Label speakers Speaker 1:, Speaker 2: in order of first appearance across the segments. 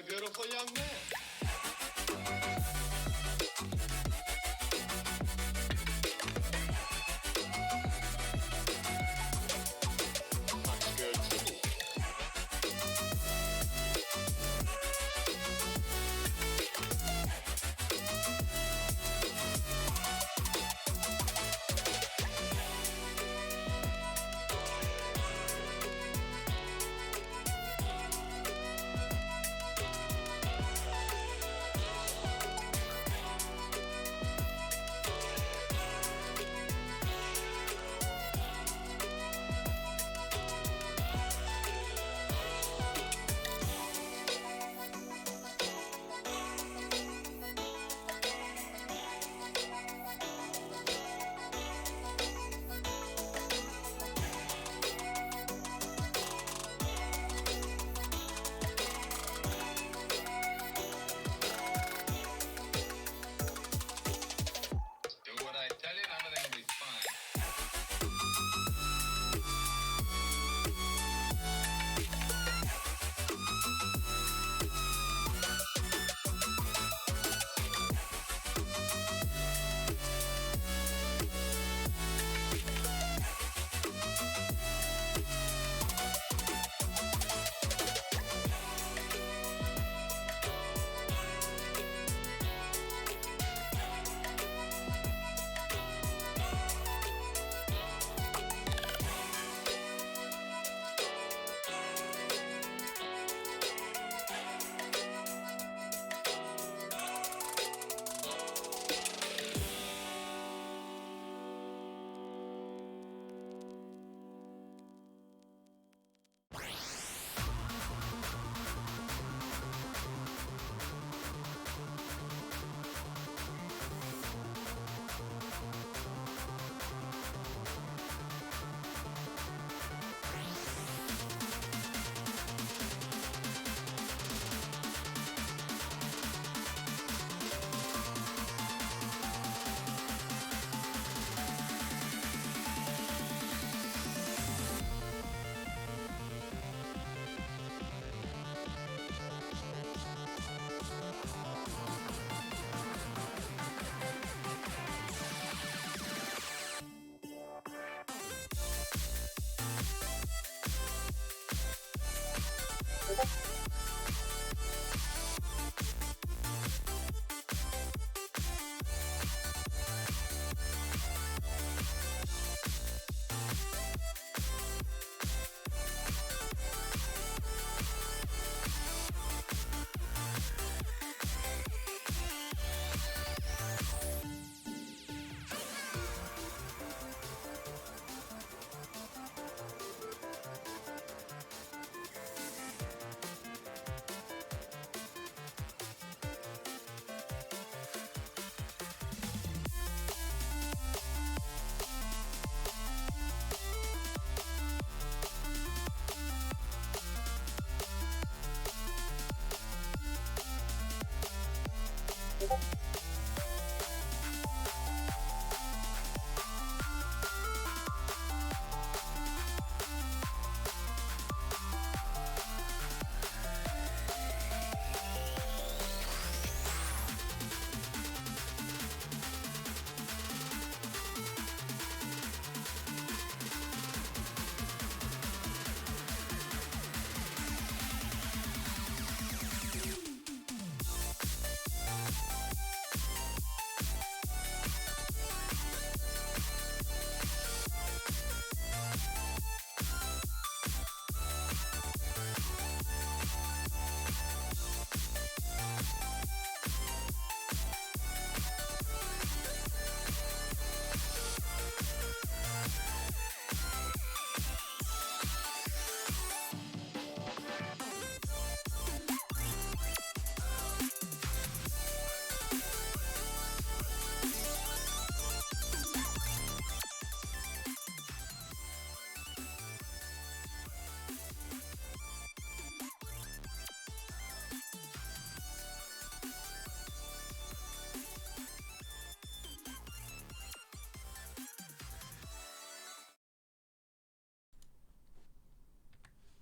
Speaker 1: my beautiful young man. Looks good too. Do what I tell you and everything will be fine.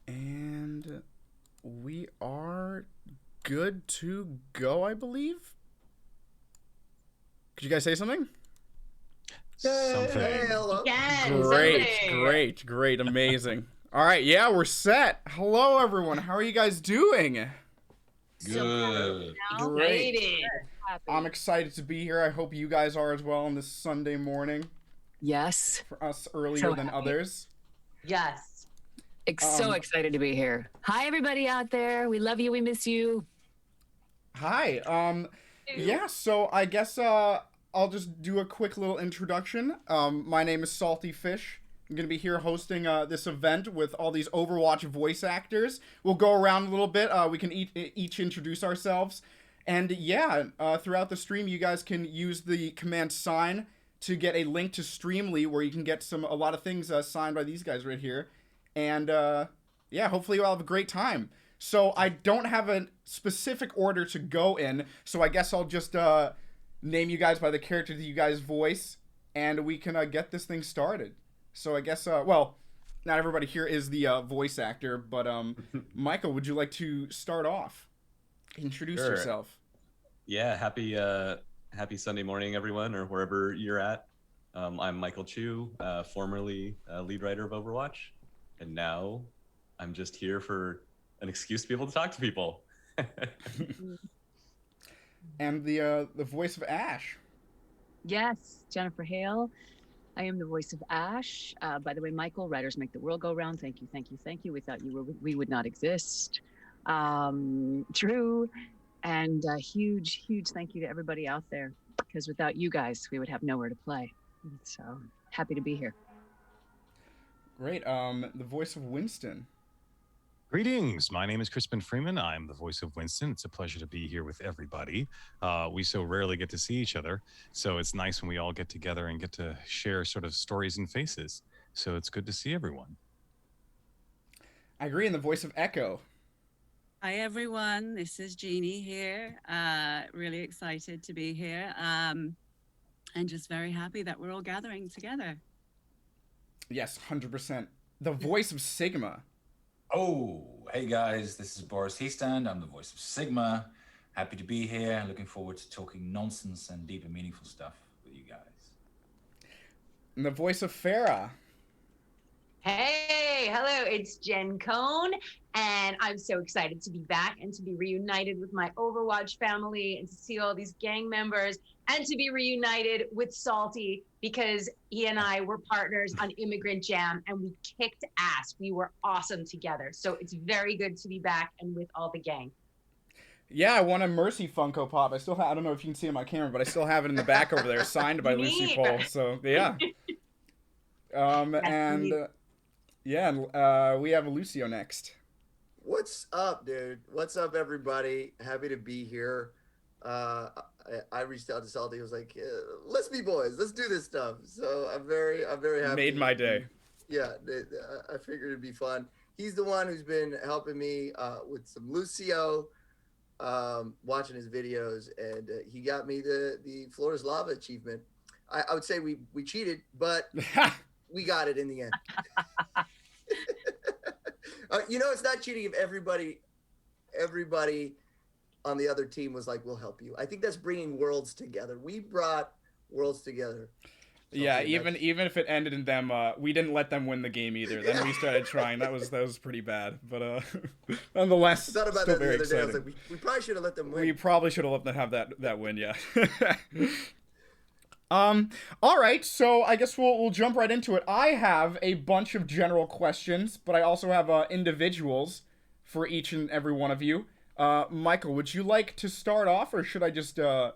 Speaker 2: And we are good to go, I believe. Could you guys say something?
Speaker 3: Something.
Speaker 4: Hey, hello.
Speaker 5: Again,
Speaker 2: Great, amazing. All right, yeah, we're set. Hello, everyone. How are you guys doing?
Speaker 3: Good.
Speaker 2: Great.
Speaker 5: Excited.
Speaker 2: I'm excited to be here. I hope you guys are as well on this Sunday morning.
Speaker 6: Yes.
Speaker 2: For us, earlier
Speaker 6: So
Speaker 2: than
Speaker 6: happy.
Speaker 2: others.
Speaker 5: Yes.
Speaker 6: So excited to be here. Hi, everybody out there. We love you. We miss you.
Speaker 2: Hi. Yeah, so I guess I'll just do a quick little introduction. My name is Salty Fish. I'm going to be here hosting this event with all these Overwatch voice actors. We'll go around a little bit. We can each introduce ourselves. And yeah, throughout the stream, you guys can use the command sign to get a link to Streamly where you can get a lot of things signed by these guys right here. And yeah, hopefully you'll have a great time. So I don't have a specific order to go in, so I guess I'll just name you guys by the character that you guys voice, and we can get this thing started. So I guess, well, not everybody here is the voice actor, but Michael, would you like to start off? Introduce yourself.
Speaker 3: Yeah, happy Sunday morning, everyone, or wherever you're at. I'm Michael Chu, formerly lead writer of Overwatch, and now I'm just here for an excuse to be able to talk to people.
Speaker 2: And the voice of Ash.
Speaker 6: Yes, Jennifer Hale. I am the voice of Ash. By the way, Michael, writers make the world go round. Thank you. Without you, we would not exist. True. And a huge thank you to everybody out there, because without you guys, we would have nowhere to play. So happy to be here.
Speaker 2: Great. The voice of Winston.
Speaker 7: Greetings. My name is Crispin Freeman. I'm the voice of Winston. It's a pleasure to be here with everybody. We so rarely get to see each other, so it's nice when we all get together and get to share sort of stories and faces. So it's good to see everyone.
Speaker 2: I agree. In the voice of Echo.
Speaker 8: Hi, everyone. This is Jeannie here. Really excited to be here, and just very happy that we're all gathering together.
Speaker 2: Yes, 100%. The voice of Sigma.
Speaker 4: Oh, hey guys, this is Boris Heastand. I'm the voice of Sigma. Happy to be here. Looking forward to talking nonsense and deep and meaningful stuff with you guys.
Speaker 2: And the voice of Farah.
Speaker 5: Hey, hello, it's Jen Cohn, and I'm so excited to be back and to be reunited with my Overwatch family and to see all these gang members and to be reunited with Salty, because he and I were partners on Immigrant Jam and we kicked ass. We were awesome together. So it's very good to be back and with all the gang.
Speaker 2: Yeah, I won a Mercy Funko Pop. I still have, I don't know if you can see it on my camera, but I still have it in the back over there, signed by Lucy Pohl. So yeah. We have Lucio next.
Speaker 9: What's up, dude? What's up, everybody? Happy to be here. I reached out to Salty. He was like, "Let's be boys. Let's do this stuff." So I'm very happy.
Speaker 2: Made my day.
Speaker 9: Yeah, I figured it'd be fun. He's the one who's been helping me with some Lucio, watching his videos, and he got me the Floor is Lava achievement. I would say we cheated, but we got it in the end. It's not cheating if everybody on the other team was like, "We'll help you." I think that's bringing worlds together. We brought worlds together.
Speaker 2: Yeah, even if it ended in them, we didn't let them win the game either. Then we started trying. That was pretty bad, but nonetheless,
Speaker 9: I thought about
Speaker 2: still
Speaker 9: that the
Speaker 2: very
Speaker 9: other day. I was
Speaker 2: exciting.
Speaker 9: like, we probably should have let them win.
Speaker 2: We probably should have let them have that win. Yeah. All right, so I guess we'll jump right into it. I have a bunch of general questions, but I also have individuals for each and every one of you. Michael, would you like to start off, or should I just go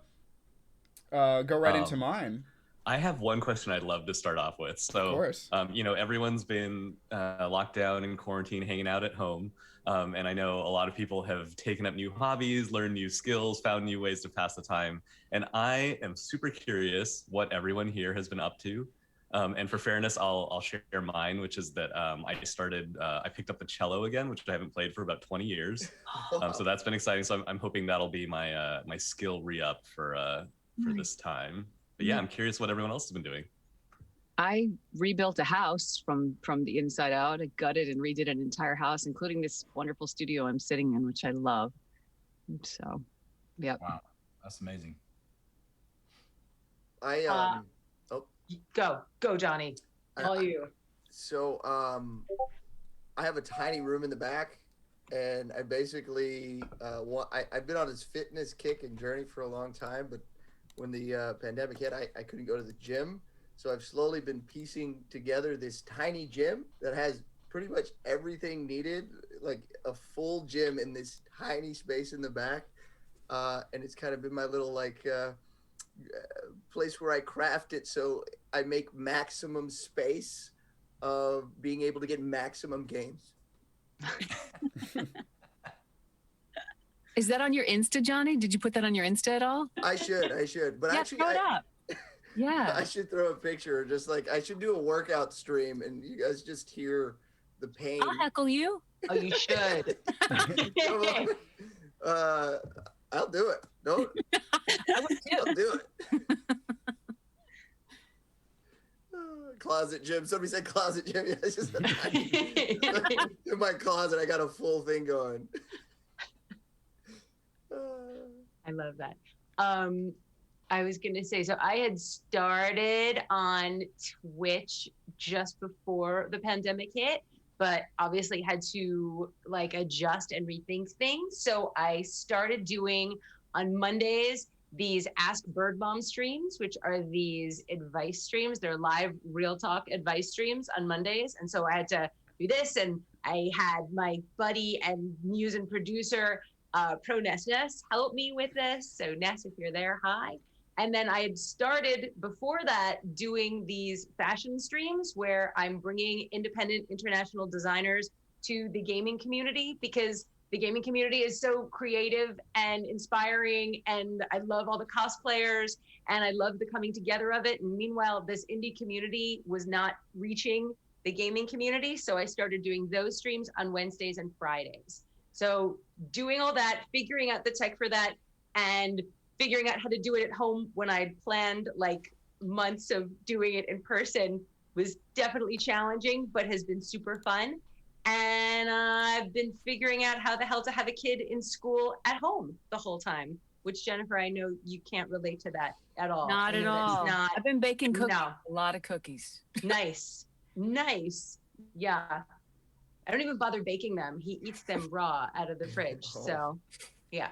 Speaker 2: right into mine?
Speaker 3: I have one question I'd love to start off with. So,
Speaker 2: of course.
Speaker 3: Everyone's been locked down in quarantine, hanging out at home. And I know a lot of people have taken up new hobbies, learned new skills, found new ways to pass the time. And I am super curious what everyone here has been up to. And for fairness, I'll share mine, which is that I picked up the cello again, which I haven't played for about 20 years. So that's been exciting. So I'm hoping that'll be my skill re-up for this time. But yeah, I'm curious what everyone else has been doing.
Speaker 6: I rebuilt a house from the inside out. I gutted and redid an entire house, including this wonderful studio I'm sitting in, which I love. So, yep.
Speaker 4: Wow, that's amazing.
Speaker 9: I
Speaker 5: Go, Johnny. All you.
Speaker 9: So I have a tiny room in the back, and I basically I've been on this fitness kick and journey for a long time, but when the pandemic hit, I couldn't go to the gym, so I've slowly been piecing together this tiny gym that has pretty much everything needed, like a full gym in this tiny space in the back, and it's kind of been my little place where I craft it so I make maximum space of being able to get maximum gains.
Speaker 6: Is that on your Insta, Johnny? Did you put that on your Insta at all?
Speaker 9: I should. But
Speaker 6: yeah,
Speaker 9: actually,
Speaker 6: throw it up. Yeah.
Speaker 9: I should throw a picture. Just like I should do a workout stream, and you guys just hear the pain.
Speaker 6: I'll heckle you.
Speaker 5: Oh, you should.
Speaker 9: I'll do it. Don't.
Speaker 5: I would too.
Speaker 9: I'll do it. Closet gym. Somebody said closet gym. Yeah, it's just in my closet. I got a full thing going.
Speaker 5: I love that. I was going to say, so I had started on Twitch just before the pandemic hit, but obviously had to like adjust and rethink things. So I started doing on Mondays these Ask Bird Mom streams, which are these advice streams. They're live real talk advice streams on Mondays. And so I had to do this, and I had my buddy and muse and producer, Pro Ness help me with this. So Ness, if you're there, hi. And then I had started before that doing these fashion streams where I'm bringing independent international designers to the gaming community, because the gaming community is so creative and inspiring, and I love all the cosplayers, and I love the coming together of it. And meanwhile, this indie community was not reaching the gaming community, so I started doing those streams on Wednesdays and Fridays. So doing all that, figuring out the tech for that, and figuring out how to do it at home when I'd planned like months of doing it in person was definitely challenging, but has been super fun. And I've been figuring out how the hell to have a kid in school at home the whole time, which, Jennifer, I know you can't relate to that at all.
Speaker 6: Not at all. I've been baking cookies. No. A lot of cookies.
Speaker 5: Nice. Yeah. I don't even bother baking them. He eats them raw out of the fridge. So, yeah.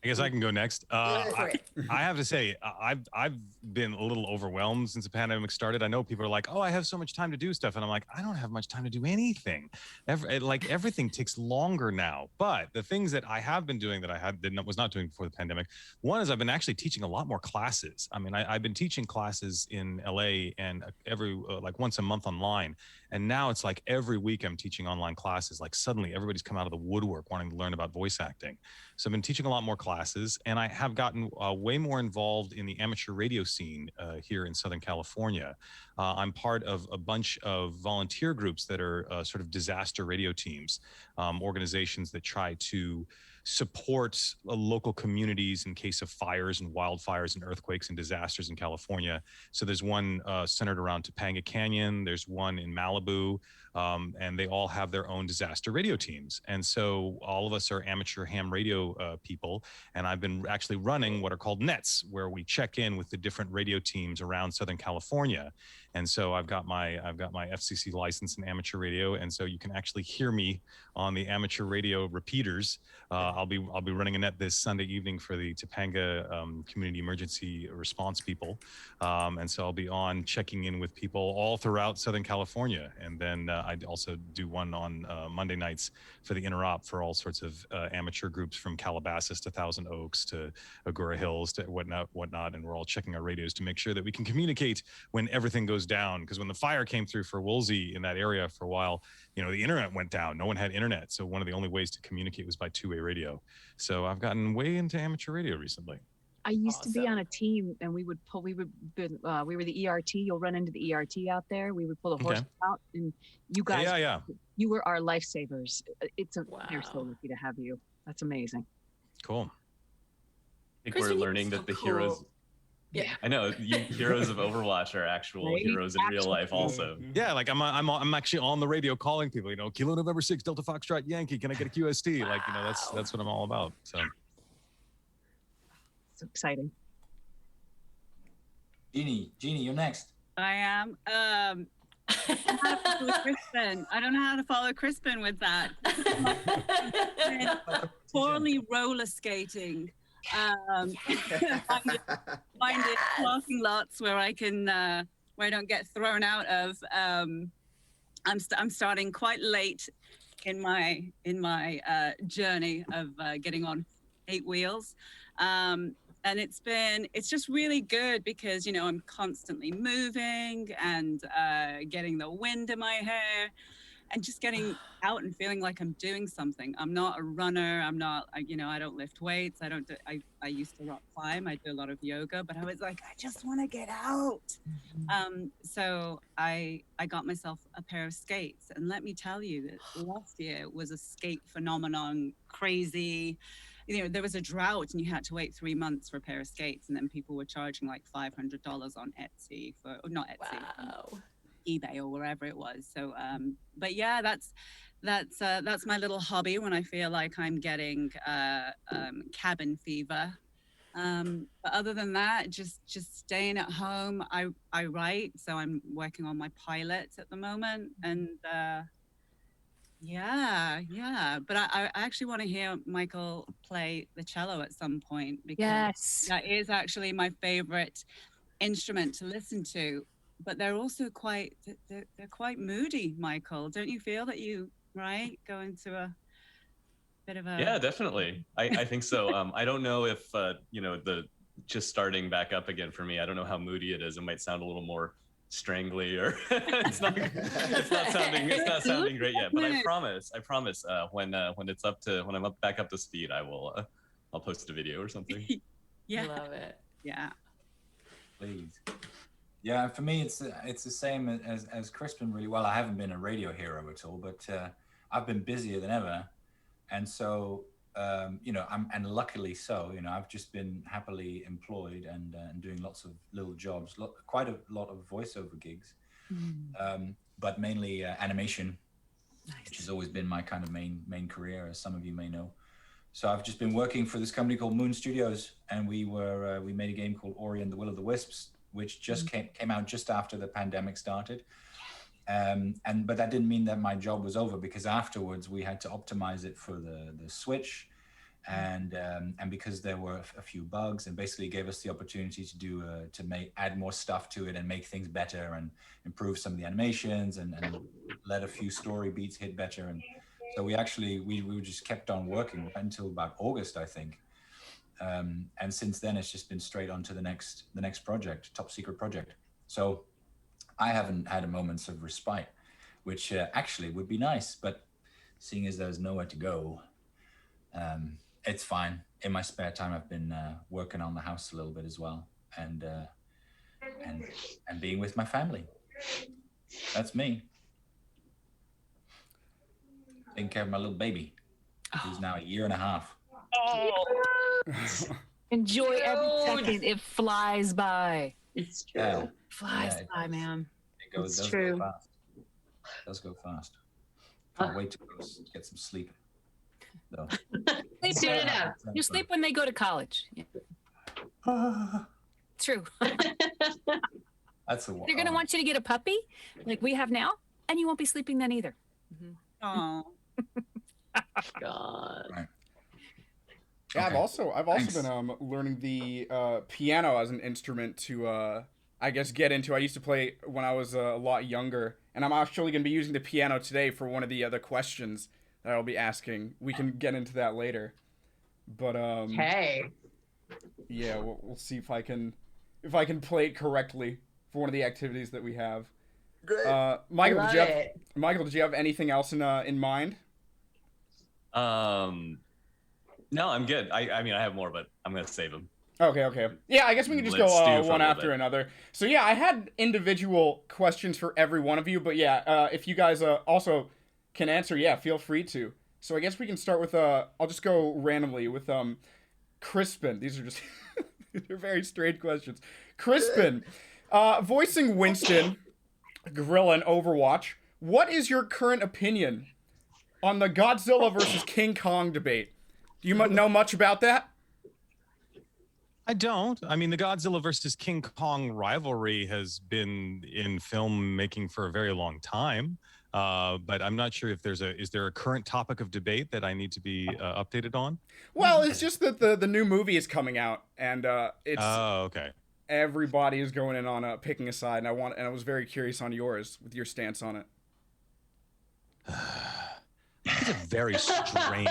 Speaker 7: I guess I can go next. I have to say, I've been a little overwhelmed since the pandemic started. I know people are like, "Oh, I have so much time to do stuff," and I'm like, I don't have much time to do anything. Everything takes longer now. But the things that I have been doing that I was not doing before the pandemic, one is I've been actually teaching a lot more classes. I mean, I've been teaching classes in LA and every like once a month online, and now it's like every week I'm teaching online classes. Like suddenly everybody's come out of the woodwork wanting to learn about voice acting. So I've been teaching a lot more classes, and I have gotten way more involved in the amateur radio scene here in Southern California. I'm part of a bunch of volunteer groups that are sort of disaster radio teams, organizations that try to support local communities in case of fires and wildfires and earthquakes and disasters in California. So there's one centered around Topanga Canyon. There's one in Malibu. And they all have their own disaster radio teams. And so all of us are amateur ham radio people. And I've been actually running what are called nets, where we check in with the different radio teams around Southern California. And so I've got my FCC license in amateur radio, and so you can actually hear me on the amateur radio repeaters. I'll be running a net this Sunday evening for the Topanga Community Emergency Response people, and so I'll be on checking in with people all throughout Southern California. And then I also do one on Monday nights for the interop for all sorts of amateur groups from Calabasas to Thousand Oaks to Agora Hills to whatnot, and we're all checking our radios to make sure that we can communicate when everything goes down. Because when the fire came through for Woolsey in that area for a while, the internet went down. No one had internet, so one of the only ways to communicate was by two-way radio. So I've gotten way into amateur radio recently.
Speaker 6: I used to be on a team, and we were the ERT. You'll run into the ERT out there. We would pull the horse out, and you guys, you were our lifesavers. They're so lucky to have you. That's amazing.
Speaker 7: Cool.
Speaker 3: I think we're learning that the heroes.
Speaker 10: Yeah.
Speaker 3: I know heroes of Overwatch are actual heroes in real life also.
Speaker 7: Yeah, like I'm actually on the radio calling people, Kilo November 6 Delta Foxtrot Yankee, can I get a QST? Like, that's what I'm all about. So
Speaker 6: exciting.
Speaker 4: Jeannie, you're next.
Speaker 8: I am. I don't know how to follow Crispin with that. Poorly roller skating. Find it parking lots where I can where I don't get thrown out of. I'm starting quite late in my journey of getting on 8 wheels. And it's just really good because, I'm constantly moving and getting the wind in my hair and just getting out and feeling like I'm doing something. I'm not a runner. I don't lift weights. I used to rock climb. I do a lot of yoga, but I was like, I just want to get out. So I got myself a pair of skates, and let me tell you that last year was a skate phenomenon, crazy. There was a drought and you had to wait 3 months for a pair of skates, and then people were charging like $500 on Etsy not Etsy, eBay or wherever it was. So, but yeah, that's my little hobby when I feel like I'm getting cabin fever. But other than that, just staying at home. I write, so I'm working on my pilot at the moment, and yeah. But I actually want to hear Michael play the cello at some point, because that is actually my favorite instrument to listen to. But they're also quite moody, Michael. Don't you feel that you go into a bit of a...
Speaker 3: Yeah, definitely. I think so. I don't know if the just starting back up again for me, I don't know how moody it is. It might sound a little more strangly, or it's not sounding great yet. But I promise when I'm back up to speed, I'll post a video or something.
Speaker 10: Yeah, love it.
Speaker 8: Yeah,
Speaker 4: please. Yeah, for me it's the same as Crispin, really. Well, I haven't been a radio hero at all, but I've been busier than ever, and so and luckily so, I've just been happily employed and doing lots of little jobs, quite a lot of voiceover gigs, but mainly animation, which has always been my kind of main career, as some of you may know. So I've just been working for this company called Moon Studios, and we made a game called Ori and the Will of the Wisps, which just came out just after the pandemic started. But that didn't mean that my job was over, because afterwards we had to optimize it for the Switch, and because there were a few bugs, and basically gave us the opportunity to add more stuff to it and make things better and improve some of the animations and let a few story beats hit better. And so we just kept on working until about August, I think. And since then it's just been straight on to the next project, top secret project. So I haven't had a moments of respite, which actually would be nice, but seeing as there's nowhere to go, it's fine. In my spare time, I've been working on the house a little bit as well, and being with my family. That's me. Taking care of my little baby, who's now 1.5 years.
Speaker 6: Enjoy every second. It flies by.
Speaker 5: It's true.
Speaker 4: Yeah.
Speaker 6: Flies by, man.
Speaker 4: It does go fast. It does go fast. Can't wait to go get some sleep, though.
Speaker 6: You sleep when they go to college. Yeah. True.
Speaker 4: That's a.
Speaker 6: They're gonna want you to get a puppy, like we have now, and you won't be sleeping then either.
Speaker 8: Oh.
Speaker 5: God.
Speaker 4: Right.
Speaker 2: Yeah,
Speaker 4: Okay.
Speaker 2: I've also been learning the piano as an instrument to I guess get into. I used to play when I was a lot younger, and I'm actually going to be using the piano today for one of the other questions that I'll be asking. We can get into that later, but
Speaker 5: Hey.
Speaker 2: yeah, we'll see if I can play it correctly for one of the activities that we have.
Speaker 9: Great.
Speaker 2: Michael, did you have anything else in mind?
Speaker 3: No, I'm good. I mean, I have more, but I'm gonna save them.
Speaker 2: Okay. Yeah, I guess we can just
Speaker 3: Let's
Speaker 2: go
Speaker 3: do for
Speaker 2: one
Speaker 3: a little
Speaker 2: after
Speaker 3: bit.
Speaker 2: another. So yeah, I had individual questions for every one of you, but yeah, if you guys also can answer, yeah, feel free to. So I guess we can start with I'll just go randomly with Crispin. These are just They're very strange questions. Crispin, voicing Winston, Gorilla in Overwatch, what is your current opinion on the Godzilla versus King Kong debate? Do you know much about that?
Speaker 7: I don't. I mean, the Godzilla versus King Kong rivalry has been in filmmaking for a very long time. But I'm not sure if is there a current topic of debate that I need to be updated on?
Speaker 2: Well, it's just that the new movie is coming out, and it's
Speaker 7: okay.
Speaker 2: Everybody is going in on picking a side, and I was very curious on yours with your stance on it.
Speaker 7: It's a very strange.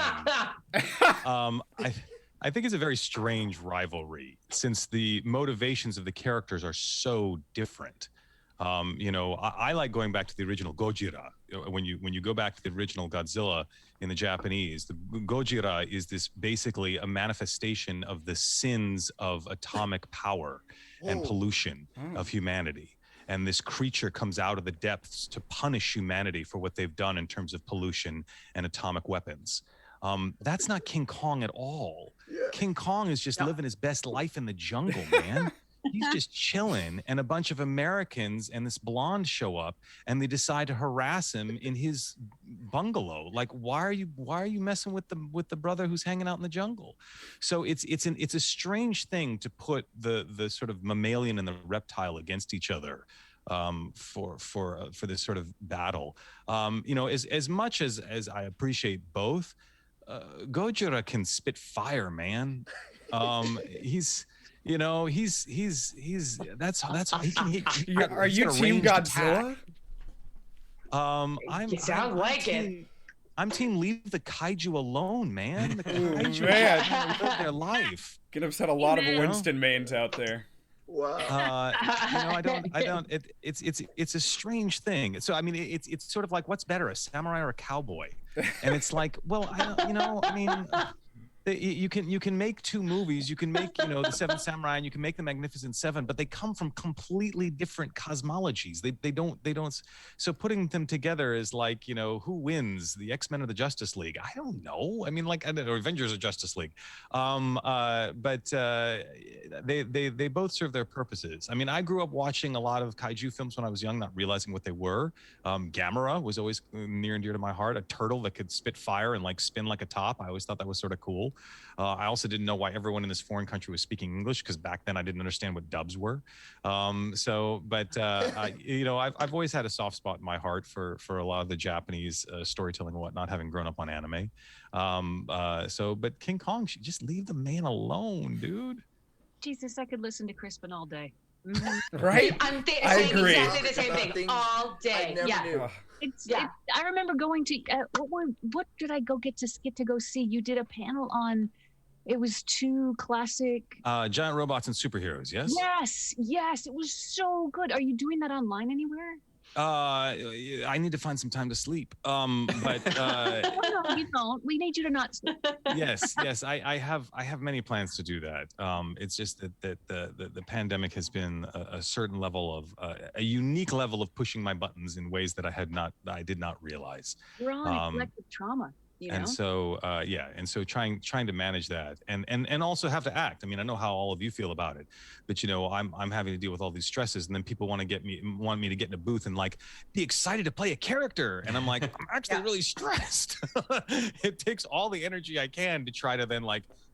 Speaker 7: I think it's a very strange rivalry since the motivations of the characters are so different. I like going back to the original Gojira. When you go back to the original Godzilla in the Japanese, the Gojira is this basically a manifestation of the sins of atomic power and pollution of humanity. And this creature comes out of the depths to punish humanity for what they've done in terms of pollution and atomic weapons. That's not King Kong at all. Yeah. King Kong is just living his best life in the jungle, man. He's just chilling, and a bunch of Americans and this blonde show up, and they decide to harass him in his bungalow. Like, why are you messing with the brother who's hanging out in the jungle? So it's a strange thing to put the sort of mammalian and the reptile against each other for this sort of battle. As much as I appreciate both, Gojira can spit fire, man. He's that's he can hit.
Speaker 2: Are you Team Godzilla?
Speaker 7: I'm team leave the kaiju alone, man. The kaiju live their life.
Speaker 2: Gonna upset a lot of Winston mains out there.
Speaker 9: Wow.
Speaker 7: I don't. It's a strange thing. So I mean, it's sort of like, what's better, a samurai or a cowboy? And it's like, well, you can make two movies. You can make the Seven Samurai, and you can make the Magnificent Seven, but they come from completely different cosmologies. They don't. So putting them together is like, who wins, the X-Men or the Justice League? I don't know. I mean, or Avengers or Justice League. But they both serve their purposes. I mean, I grew up watching a lot of kaiju films when I was young, not realizing what they were. Gamera was always near and dear to my heart. A turtle that could spit fire and spin like a top. I always thought that was sort of cool. I also didn't know why everyone in this foreign country was speaking English, because back then I didn't understand what dubs were. But I've always had a soft spot in my heart for a lot of the Japanese storytelling and whatnot, having grown up on anime. But King Kong, should just leave the man alone, dude.
Speaker 6: Jesus, I could listen to Crispin all day.
Speaker 2: Right?
Speaker 5: I'm saying
Speaker 2: agree.
Speaker 5: exactly the same thing all day.
Speaker 9: Knew.
Speaker 6: I remember going to what did I get to go see? You did a panel on. It was two classic
Speaker 7: giant robots and superheroes.
Speaker 6: Yes, it was so good. Are you doing that online anywhere?
Speaker 7: I need to find some time to sleep. But
Speaker 6: no, you don't. We need you to not sleep.
Speaker 7: yes. I have many plans to do that. It's just that the pandemic has been a certain level of a unique level of pushing my buttons in ways that I did not realize.
Speaker 6: We're all in collective trauma.
Speaker 7: And so trying to manage that and also have to act. I mean, I know how all of you feel about it, but I'm having to deal with all these stresses, and then people want me to get in a booth and be excited to play a character, and I'm like, I'm actually really stressed. It takes all the energy I can to try to then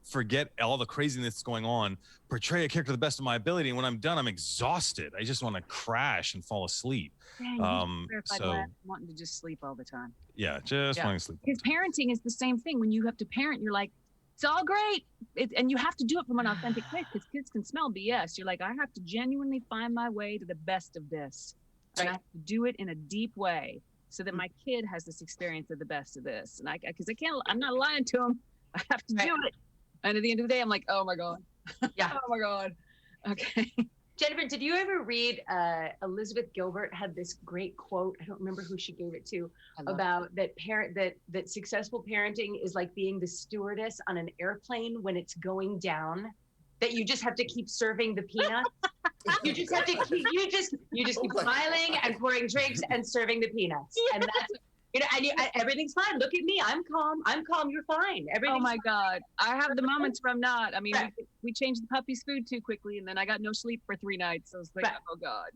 Speaker 7: forget all the craziness that's going on, portray a character to the best of my ability, and when I'm done, I'm exhausted. I just want to crash and fall asleep.
Speaker 6: Wanting to just sleep all the time.
Speaker 7: Yeah, just wanting to sleep.
Speaker 6: Because parenting is the same thing. When you have to parent, you're like, it's all great, and you have to do it from an authentic place, because kids can smell BS. You're like, I have to genuinely find my way to the best of this, and I have to do it in a deep way, so that my kid has this experience of the best of this. And I'm not lying to him. I have to do it. And at the end of the day, I'm like, oh my God.
Speaker 5: Yeah.
Speaker 6: Oh my God. Okay.
Speaker 5: Jennifer, did you ever read Elizabeth Gilbert had this great quote? I don't remember who she gave it to, about that successful parenting is like being the stewardess on an airplane when it's going down, that you just have to keep serving the peanuts. You just have to keep keep smiling and pouring drinks and serving the peanuts. And You know, everything's fine. Look at me. I'm calm. I'm calm. You're fine.
Speaker 6: Oh my God. I have the moments where I'm not. I mean, we changed the puppy's food too quickly, and then I got no sleep for 3 nights. I was like, oh God.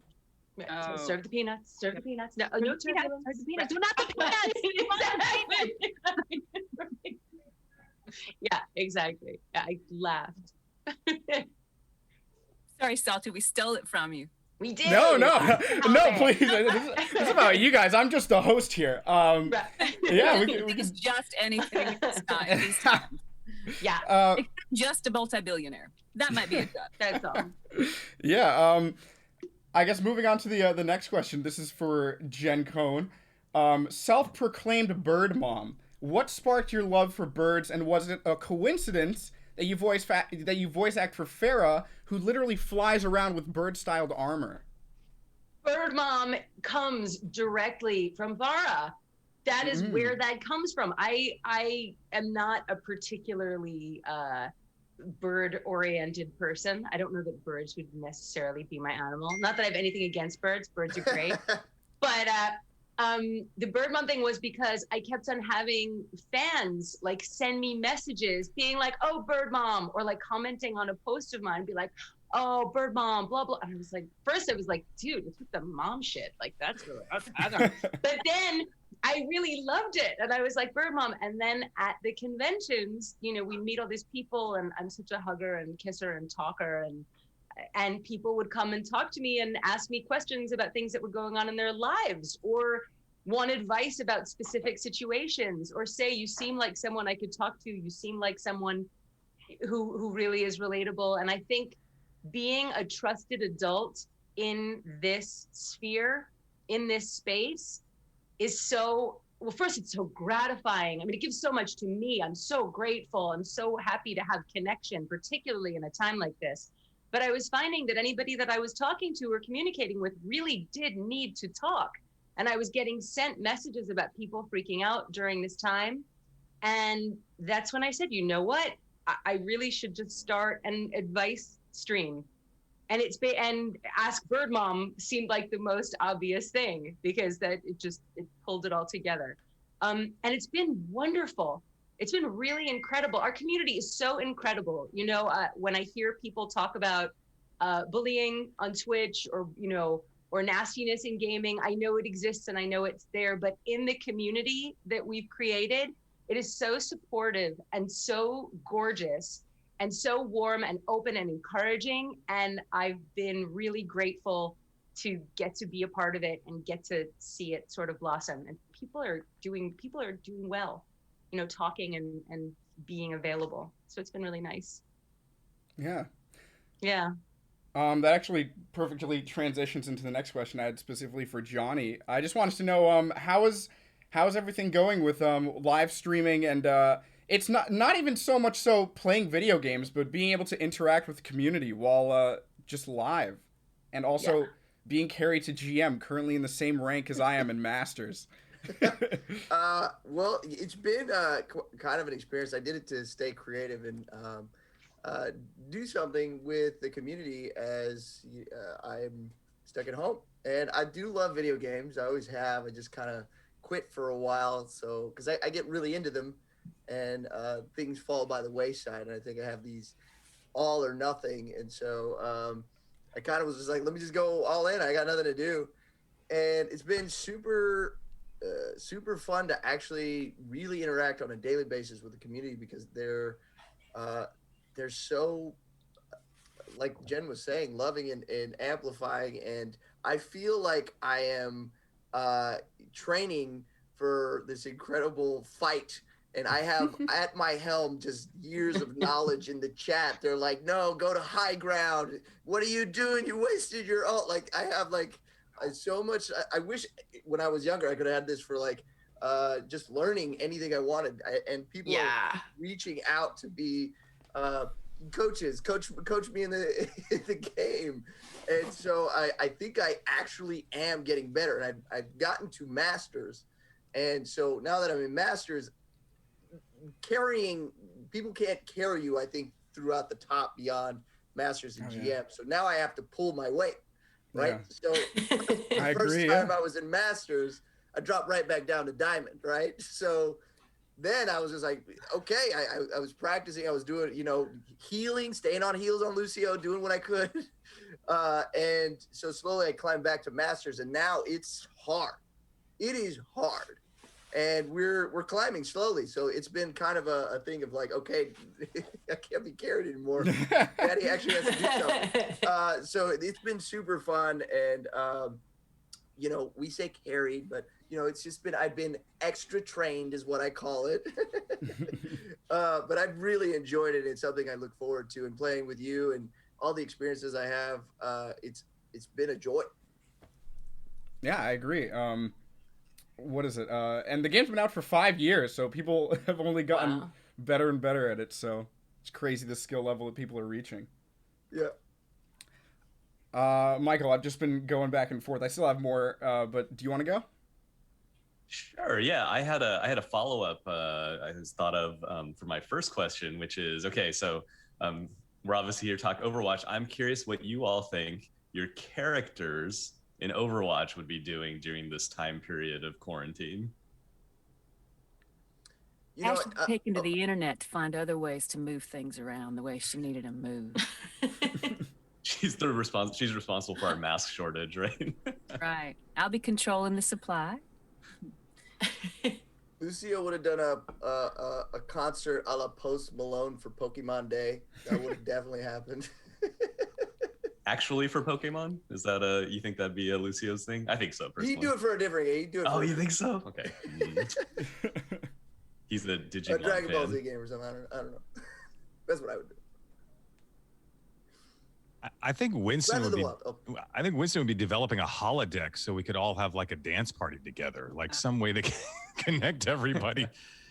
Speaker 5: So serve the peanuts. Serve the peanuts. No, no peanuts. Serve the peanuts. Do not the peanuts. Yeah, exactly. I laughed.
Speaker 10: Sorry, Salty, we stole it from you.
Speaker 5: We did.
Speaker 2: No, please. This is about you guys. I'm just the host here. Yeah, we can
Speaker 10: just anything these times.
Speaker 5: Yeah.
Speaker 10: Just a multi-billionaire. That might be a job.
Speaker 5: That's all.
Speaker 2: Yeah. I guess moving on to the next question. This is for Jen Cohn. Self-proclaimed bird mom. What sparked your love for birds, and was it a coincidence that you voice act for Farah, who literally flies around with bird-styled armor?
Speaker 5: Bird mom comes directly from Farah. That is where that comes from. I am not a particularly bird-oriented person. I don't know that birds would necessarily be my animal. Not that I have anything against birds. Birds are great. But the bird mom thing was because I kept on having fans like send me messages being like, oh, bird mom, or like commenting on a post of mine and be like, oh, bird mom, blah, blah. And I was like, first I was like, dude, it's with the mom shit. Like, that's really, but then I really loved it. And I was like, bird mom. And then at the conventions, you know, we meet all these people, and I'm such a hugger and kisser and talker, and people would come and talk to me and ask me questions about things that were going on in their lives, or want advice about specific situations, or say, you seem like someone I could talk to. You seem like someone who really is relatable. And I think being a trusted adult in this sphere, in this space, is so, well, first, it's so gratifying. I mean, it gives so much to me. I'm so grateful. I'm so happy to have connection, particularly in a time like this. But I was finding that anybody that I was talking to or communicating with really did need to talk. And I was getting sent messages about people freaking out during this time. And that's when I said, you know what? I really should just start an advice stream. And and Ask Bird Mom seemed like the most obvious thing, because that it pulled it all together. And it's been wonderful. It's been really incredible. Our community is so incredible. You know, when I hear people talk about bullying on Twitch, or, you know, or nastiness in gaming, I know it exists and I know it's there, but in the community that we've created, it is so supportive and so gorgeous and so warm and open and encouraging. And I've been really grateful to get to be a part of it and get to see it sort of blossom. And people are doing well, you know, talking and being available. So it's been really nice.
Speaker 2: Yeah.
Speaker 5: Yeah.
Speaker 2: That actually perfectly transitions into the next question I had specifically for Johnny. I just wanted to know, how is everything going with live streaming, and it's not even so much so playing video games, but being able to interact with the community while just live, and also being carried to GM, currently in the same rank as I am in Masters.
Speaker 9: Well, it's been kind of an experience. I did it to stay creative and do something with the community as I'm stuck at home. And I do love video games. I always have. I just kind of quit for a while, so because I get really into them, and things fall by the wayside. And I think I have these all or nothing. And so I kind of was just like, let me just go all in. I got nothing to do. And it's been super fun to actually really interact on a daily basis with the community, because they're so, like Jen was saying, loving and amplifying. And I feel like I am training for this incredible fight. And I have at my helm just years of knowledge in the chat. They're like, no, go to high ground. What are you doing? You wasted your ult. Like, I have like so much. I wish when I was younger, I could have had this for like just learning anything I wanted. And people are reaching out to be coach me in the game. And so I think I actually am getting better. And I've gotten to Masters. And so now that I'm in Masters, people can't carry you, I think, throughout the top beyond Masters and GM. Yeah. So now I have to pull my weight, right? Yeah. So
Speaker 2: the
Speaker 9: first time I was in Masters, I dropped right back down to diamond, right? So then I was just like, okay, I was practicing. I was doing, healing, staying on heels on Lucio, doing what I could. And so slowly I climbed back to masters, and now it's hard. It is hard. And we're climbing slowly. So it's been kind of a thing of like, okay, I can't be carried anymore. Daddy actually has to do something. So it's been super fun. And, we say carried, but, it's just been, I've been extra trained is what I call it. But I've really enjoyed it. It's something I look forward to, and playing with you and all the experiences I have. It's been a joy.
Speaker 2: Yeah, I agree. What is it? And the game's been out for 5 years, so people have only gotten better and better at it. So it's crazy the skill level that people are reaching.
Speaker 9: Yeah.
Speaker 2: Michael, I've just been going back and forth. I still have more, but do you want to go?
Speaker 3: Sure. Yeah, I had a follow up. I just thought of for my first question, which is okay. So we're obviously here to talk Overwatch. I'm curious what you all think your characters in Overwatch would be doing during this time period of quarantine.
Speaker 6: Ash was taken to the internet to find other ways to move things around the way she needed them moved.
Speaker 3: She's responsible for our mask shortage, right?
Speaker 6: Right. I'll be controlling the supply.
Speaker 9: Lucio would have done a concert a la Post Malone for Pokemon Day. That would have definitely happened.
Speaker 3: Actually, for Pokemon, is that you think that'd be a Lucio's thing? I think so. Personally.
Speaker 9: You do it for a different game.
Speaker 3: You think so? Okay. He's the Digimon
Speaker 9: a Dragon Ball
Speaker 3: fan.
Speaker 9: Z game or something. I don't know. That's what I would do.
Speaker 7: I think Winston would be.
Speaker 9: Oh.
Speaker 7: I think Winston would be developing a holodeck so we could all have like a dance party together, like some way to connect everybody.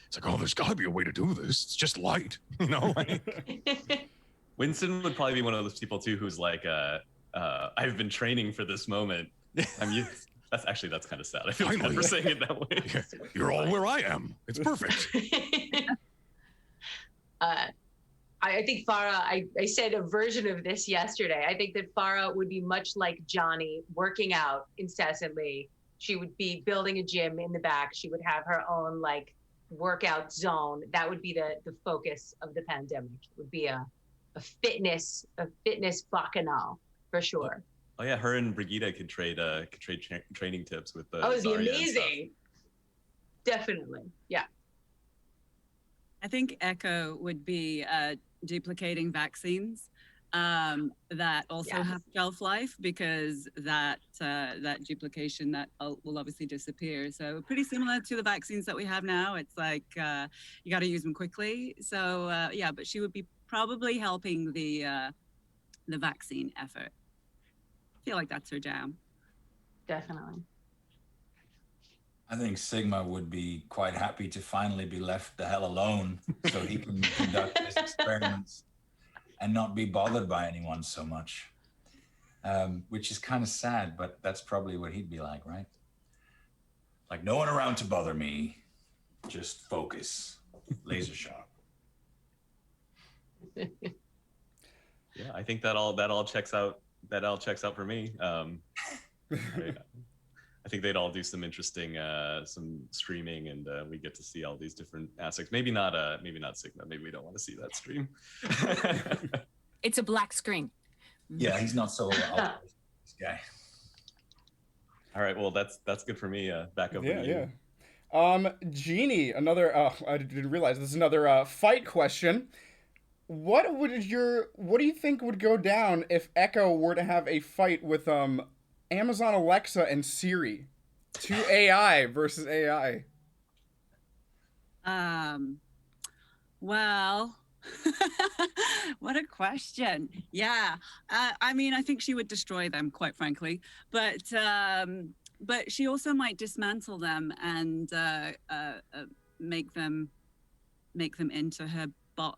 Speaker 7: It's like, oh, there's got to be a way to do this. It's just light, Like...
Speaker 3: Winston would probably be one of those people too, who's like, I've been training for this moment. That's kind of sad. I feel bad for saying it that way.
Speaker 7: Yeah, you're all where I am. It's perfect.
Speaker 5: I think Farah, I said a version of this yesterday. I think that Farah would be much like Johnny, working out incessantly. She would be building a gym in the back. She would have her own like workout zone. That would be the focus of the pandemic. It would be a fitness bacchanal for sure.
Speaker 3: Oh yeah, her and Brigida could trade training tips with the.
Speaker 5: Oh, it'd be amazing. Definitely, yeah.
Speaker 8: I think Echo would be duplicating vaccines that also have shelf life, because that duplication will obviously disappear. So pretty similar to the vaccines that we have now. It's like you got to use them quickly. So but she would be probably helping the vaccine effort. I feel like that's her jam.
Speaker 5: Definitely.
Speaker 4: I think Sigma would be quite happy to finally be left the hell alone so he can conduct his experiments and not be bothered by anyone so much, which is kind of sad, but that's probably what he'd be like, right? Like, no one around to bother me, just focus, laser sharp.
Speaker 3: Yeah, I think that all checks out. That all checks out for me. I think they'd all do some interesting, some streaming, and we get to see all these different aspects. Maybe not Sigma. Maybe we don't want to see that stream.
Speaker 6: It's a black screen.
Speaker 4: Yeah, he's not so this guy.
Speaker 3: All right, well that's good for me. Back over to you.
Speaker 2: Yeah. Jeannie, another. I didn't realize this is another fight question. What do you think would go down if Echo were to have a fight with Amazon Alexa and Siri? Two AI versus AI.
Speaker 8: Well, what a question. Yeah. I mean, I think she would destroy them, quite frankly. But she also might dismantle them and make them into her bot.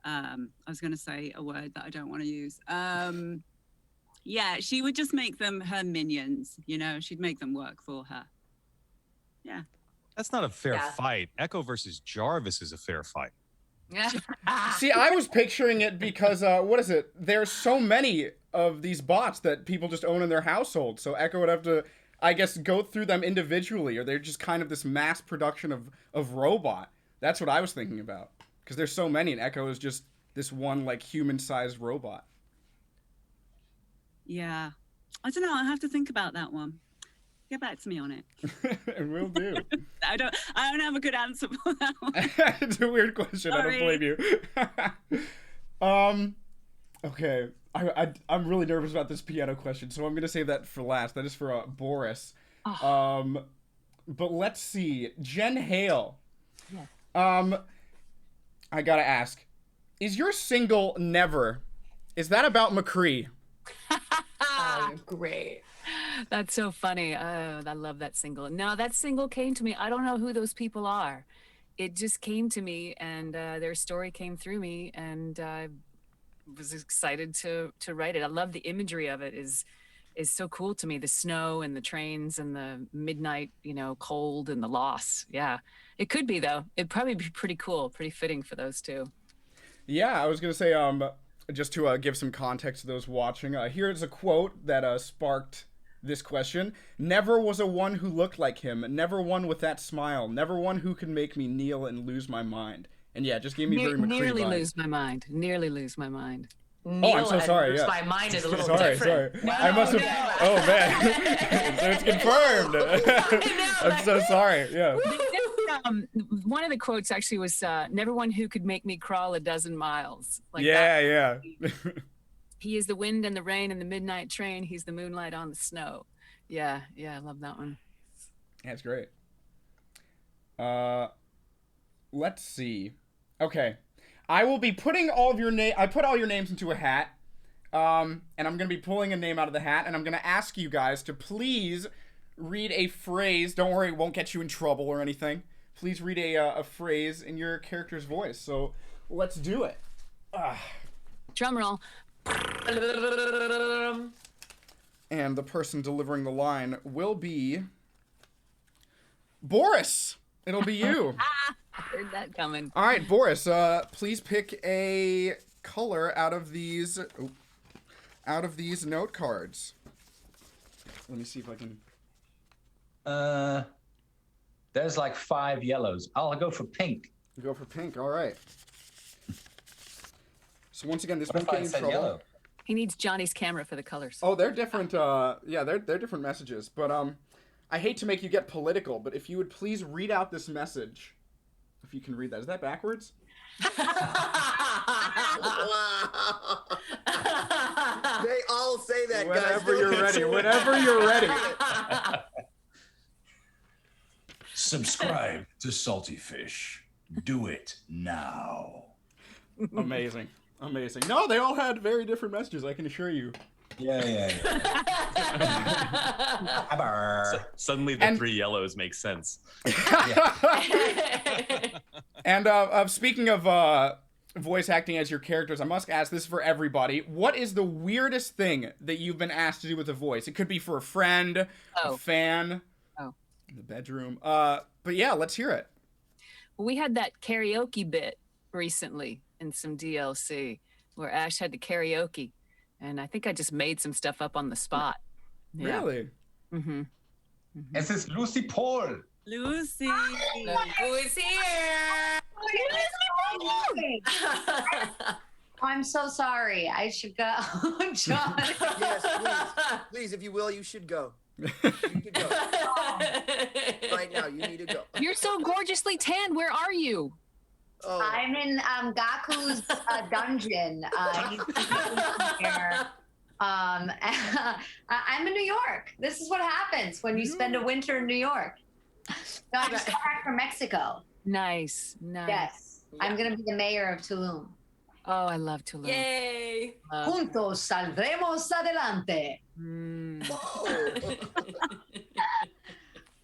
Speaker 8: I was going to say a word that I don't want to use. Yeah, she would just make them her minions. She'd make them work for her. Yeah.
Speaker 7: That's not a fair fight. Echo versus Jarvis is a fair fight.
Speaker 2: See, I was picturing it because, what is it? There's so many of these bots that people just own in their household. So Echo would have to I guess, go through them individually, or they're just kind of this mass production of robot. That's what I was thinking about. Because there's so many, and Echo is just this one, like, human-sized robot.
Speaker 8: Yeah. I don't know. I'll have to think about that one. Get back to me on it.
Speaker 2: And we'll do.
Speaker 8: I don't have a good answer for that one.
Speaker 2: It's a weird question.
Speaker 8: Sorry.
Speaker 2: I don't blame you. Okay. I'm really nervous about this piano question, so I'm gonna save that for last. That is for Boris.
Speaker 6: Oh.
Speaker 2: But let's see. Jen Hale.
Speaker 6: Yeah.
Speaker 2: I gotta ask, is your single "Never"? Is that about McCree?
Speaker 5: Oh, great.
Speaker 6: That's so funny. Oh, I love that single. No, that single came to me. I don't know who those people are. It just came to me, and their story came through me, and I was excited to write it. I love the imagery of it. Is so cool to me. The snow and the trains and the midnight, cold and the loss. Yeah, it could be though. It'd probably be pretty cool, pretty fitting for those two.
Speaker 2: Yeah, I was gonna say, just to give some context to those watching, here's a quote that sparked this question. Never was a one who looked like him, never one with that smile, never one who could make me kneel and lose my mind. And yeah, just gave me very McCree
Speaker 6: Nearly
Speaker 2: vibes.
Speaker 6: lose my mind. Nearly lose my mind.
Speaker 2: Oh, I'm so sorry. Yeah.
Speaker 5: My mind is a little
Speaker 2: sorry.
Speaker 5: different.
Speaker 2: No, I must have.
Speaker 5: no.
Speaker 2: Oh man, so it's confirmed. I'm so sorry. Yeah.
Speaker 6: One of the quotes actually was, "Never one who could make me crawl a dozen miles." Like
Speaker 2: Yeah.
Speaker 6: He is the wind and the rain and the midnight train. He's the moonlight on the snow. Yeah, I love that one.
Speaker 2: That's great. Let's see. Okay. I will be putting all of your I put all your names into a hat. And I'm going to be pulling a name out of the hat, and I'm going to ask you guys to please read a phrase. Don't worry, it won't get you in trouble or anything. Please read a phrase in your character's voice. So let's do it.
Speaker 6: Drum roll.
Speaker 2: And the person delivering the line will be Boris. It'll be you.
Speaker 6: I heard that coming.
Speaker 2: All right, Boris, please pick a color out of these note cards. Let me see if I can.
Speaker 4: There's like 5 yellows. I'll go for pink.
Speaker 2: You go for pink. All right. So once again, this
Speaker 4: What
Speaker 2: won't
Speaker 4: if I
Speaker 2: get you in
Speaker 4: said
Speaker 2: trouble.
Speaker 4: yellow?
Speaker 6: He needs Johnny's camera for the colors.
Speaker 2: Oh, they're different. Yeah, they're different messages. But I hate to make you get political, but if you would please read out this message, if you can read that. Is that backwards?
Speaker 9: Wow. They all say that, guys.
Speaker 2: Whenever you're ready. Whenever you're ready.
Speaker 4: Subscribe to Salty Fish. Do it now.
Speaker 2: Amazing. No, they all had very different messages, I can assure you.
Speaker 4: Yeah.
Speaker 3: Suddenly the 3 yellows make sense.
Speaker 2: And speaking of voice acting as your characters, I must ask this for everybody. What is the weirdest thing that you've been asked to do with a voice? It could be for a friend, a fan, in the bedroom. But yeah, let's hear it.
Speaker 6: Well, we had that karaoke bit recently in some DLC where Ash had to karaoke. And I think I just made some stuff up on the spot. Yeah.
Speaker 2: Really?
Speaker 6: Mm-hmm.
Speaker 4: Es ist Lucy Paul.
Speaker 8: Lucy.
Speaker 5: Who is here?
Speaker 11: I'm so sorry. I should go. John.
Speaker 9: Yes, please, if you will, you should go. You could go. Right now, you need to go.
Speaker 6: You're so gorgeously tanned. Where are you?
Speaker 9: Oh.
Speaker 11: I'm in Gaku's dungeon. He's here. I'm in New York. This is what happens when you spend a winter in New York. No, I just got back from Mexico.
Speaker 6: Nice.
Speaker 11: Yes. I'm going to be the mayor of Tulum.
Speaker 6: Oh, I love Tulum.
Speaker 5: Yay.
Speaker 11: Juntos saldremos adelante.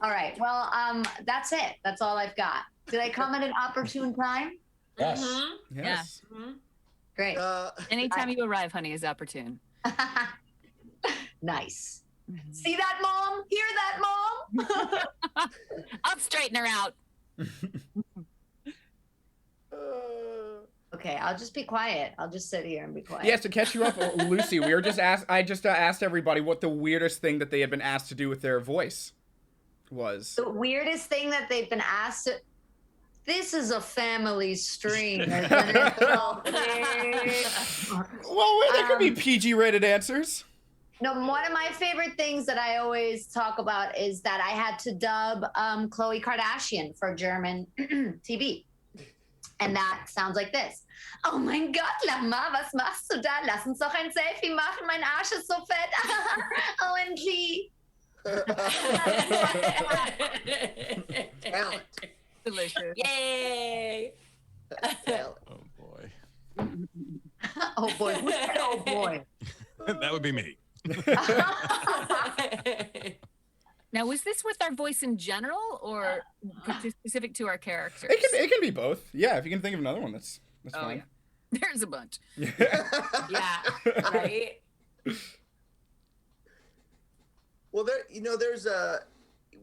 Speaker 11: All right. Well, that's it. That's all I've got. Did I come at an opportune time?
Speaker 4: Yes.
Speaker 5: Mm-hmm.
Speaker 2: Yes.
Speaker 5: Yeah. Mm-hmm.
Speaker 11: Great.
Speaker 6: Anytime you arrive, honey, is opportune.
Speaker 11: Nice. See that, Mom? Hear that, Mom?
Speaker 6: I'll straighten her out.
Speaker 11: Okay. Okay, I'll just be quiet. I'll just sit here and be quiet.
Speaker 2: Yes, to catch you up, Lucy, we were just asked. I just asked everybody what the weirdest thing that they had been asked to do with their voice was.
Speaker 11: The weirdest thing that they've been asked to. This is a family stream, isn't it?
Speaker 2: Well, there could be PG-rated answers.
Speaker 11: No, one of my favorite things that I always talk about is that I had to dub Khloe Kardashian for German TV. And that sounds like this. Oh mein Gott, Lama, was machst du da? Lass uns doch ein Selfie machen, mein Arsch ist so fett. OMG.
Speaker 9: Talent.
Speaker 6: Delicious.
Speaker 10: Yay!
Speaker 9: Talent.
Speaker 7: Oh boy.
Speaker 11: Oh boy, who's that? Oh boy.
Speaker 7: That would be me.
Speaker 10: Now, was this with our voice in general or specific to our characters?
Speaker 2: It can be both. Yeah, if you can think of another one, that's fine.
Speaker 10: Yeah. There's a bunch.
Speaker 12: Yeah, right?
Speaker 9: Well, there's